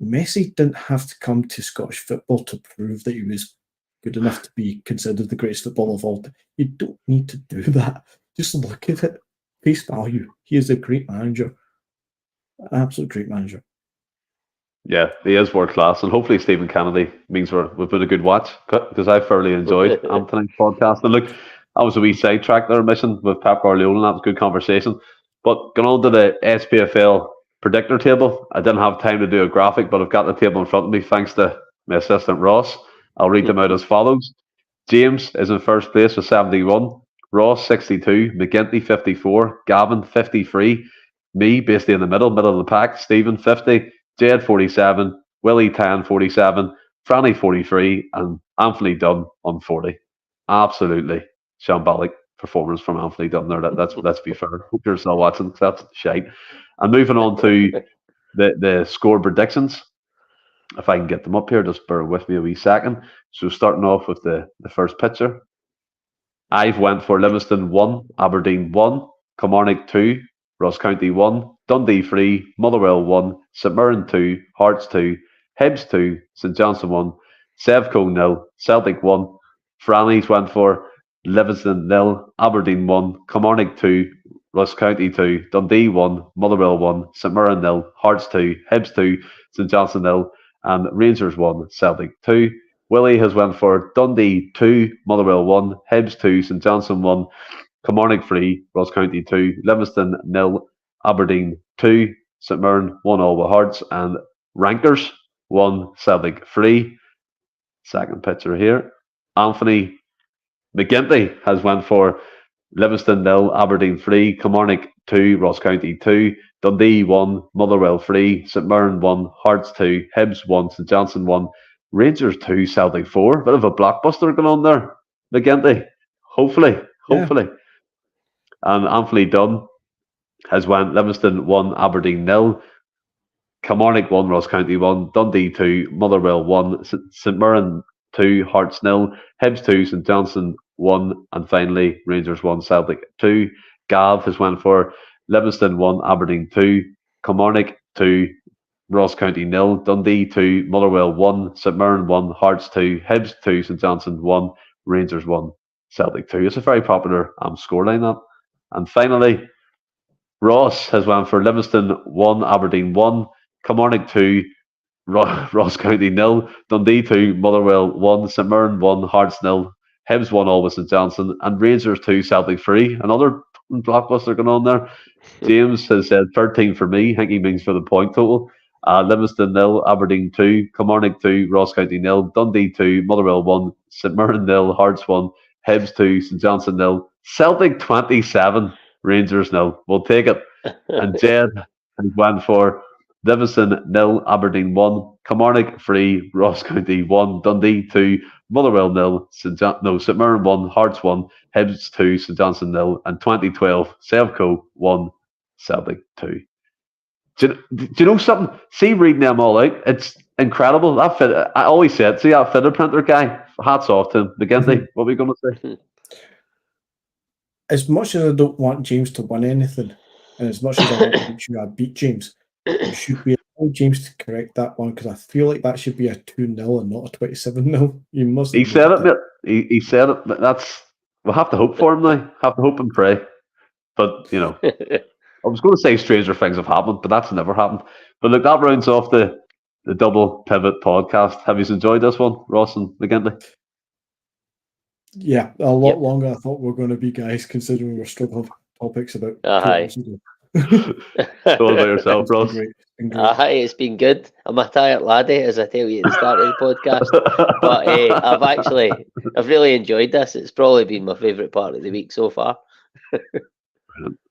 Messi didn't have to come to Scottish football to prove that he was good enough to be considered the greatest footballer of all time. You don't need to do that. Just look at it. Face value. He is a great manager. An absolute great manager. Yeah, he is world class, and hopefully Stephen Kennedy means we've been a good watch because I thoroughly enjoyed Anthony's podcast. And look, that was a wee sidetrack there, mission with Pep Guardiola, and that was a good conversation. But going on to the SPFL predictor table, I didn't have time to do a graphic, but I've got the table in front of me thanks to my assistant Ross. I'll read them out as follows. James is in first place with 71, Ross 62, McGinty 54, Gavin 53, me basically in the middle of the pack, Stephen 50, Jed 47, Willie Tan 47, Franny 43, and Anthony Dunn on 40. Absolutely shambolic performance from Anthony Dunn there. Let's be fair. Hope you're still watching. That's shite. And moving on to the score predictions. If I can get them up here, just bear with me a wee second. So starting off with the first picture. I've went for Livingston 1, Aberdeen 1, Kilmarnock 2, Ross County 1, Dundee 3, Motherwell 1, St Mirren 2, Hearts 2, Hibs 2, St Johnstone 1, Sevco 0, Celtic 1, Franny's went for Livingston 0, Aberdeen 1, Kilmarnock 2, Ross County 2, Dundee 1, Motherwell 1, St Mirren 0, Hearts 2, Hibs 2, St Johnstone 0, and Rangers 1, Celtic 2. Willie has went for Dundee 2, Motherwell 1, Hibs 2, St Johnstone 1, Kilmarnock 3, Ross County 2, Livingston 0, Aberdeen 2, St Mirren 1 with Hearts, and Rankers 1, Celtic 3. Second picture here. Anthony McGinty has went for Livingston 0, Aberdeen 3, Kilmarnock 2, Ross County 2, Dundee 1, Motherwell 3, St Mirren 1, Hearts 2, Hibs 1, St Johnstone 1, Rangers 2, Celtic 4. Bit of a blockbuster going on there, McGinty. Hopefully. And Anthony Dunn has went Livingston 1, Aberdeen 0, Kilmarnock 1, Ross County 1, Dundee 2, Motherwell 1, St Mirren 2, Hearts 0, Hibs 2, St Johnstone 1, and finally Rangers 1, Celtic 2. Gav has went for Livingston 1, Aberdeen 2, Kilmarnock 2, Ross County 0, Dundee 2, Motherwell 1, St Mirren 1, Hearts 2, Hibs 2, St Johnstone 1, Rangers 1, Celtic 2. It's a very popular scoreline, that. And finally, Ross has won for Livingston 1, Aberdeen 1, Kilmarnock 2, Ross County 0, Dundee 2, Motherwell 1, St Mirren 1, Hearts 0, Hibs 1 all with St Johnstone, and Rangers 2, Celtic 3. Another blockbuster going on there. James has said 13 for me. I think he means for the point total. Livingston 0, Aberdeen 2, Kilmarnock 2, Ross County 0, Dundee 2, Motherwell 1, St Mirren 0, Hearts 1, Hibs 2, St Johnstone 0, Celtic 27, Rangers 0. We'll take it. And Jed has went for Livingston 0, Aberdeen 1, Kilmarnock 3, Ross County 1, Dundee 2, Motherwell 0, St Mirren 1, Hearts 1, Hibs 2, St Johnstone 0, and 2012 Sevco 1, Celtic 2. Do you know something? See, reading them all out, it's incredible. That fit, I always said, see that fitter printer guy. Hats off to him. McGinty, what are we going to say? As much as I don't want James to win anything, and as much as I want to make sure I beat James, it should be James to correct that one, because I feel like that should be a 2-0 and not a 27-0. You must. He said it, mate. He said it. But we'll have to hope for him now. Have to hope and pray. But I was going to say stranger things have happened, but that's never happened. But look, that rounds off the Double Pivot podcast. Have you enjoyed this one, Ross and McGinty? Yeah, a lot longer I thought we were going to be, guys, considering we're struggling topics about. What about yourself, Ross? It's been good. I'm a tired laddie, as I tell you at the start of the podcast. But I've really enjoyed this. It's probably been my favourite part of the week so far.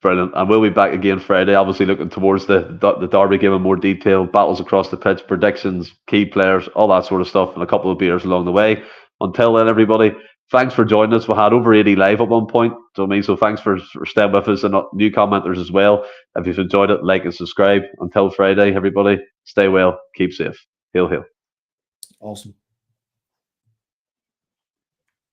Brilliant. And we'll be back again Friday, obviously looking towards the Derby game in more detail, battles across the pitch, predictions, key players, all that sort of stuff, and a couple of beers along the way. Until then, everybody, thanks for joining us. We had over 80 live at one point, so thanks for staying with us, and new commenters as well. If you've enjoyed it, like and subscribe. Until Friday, everybody, stay well, keep safe. Hail, hail. Awesome.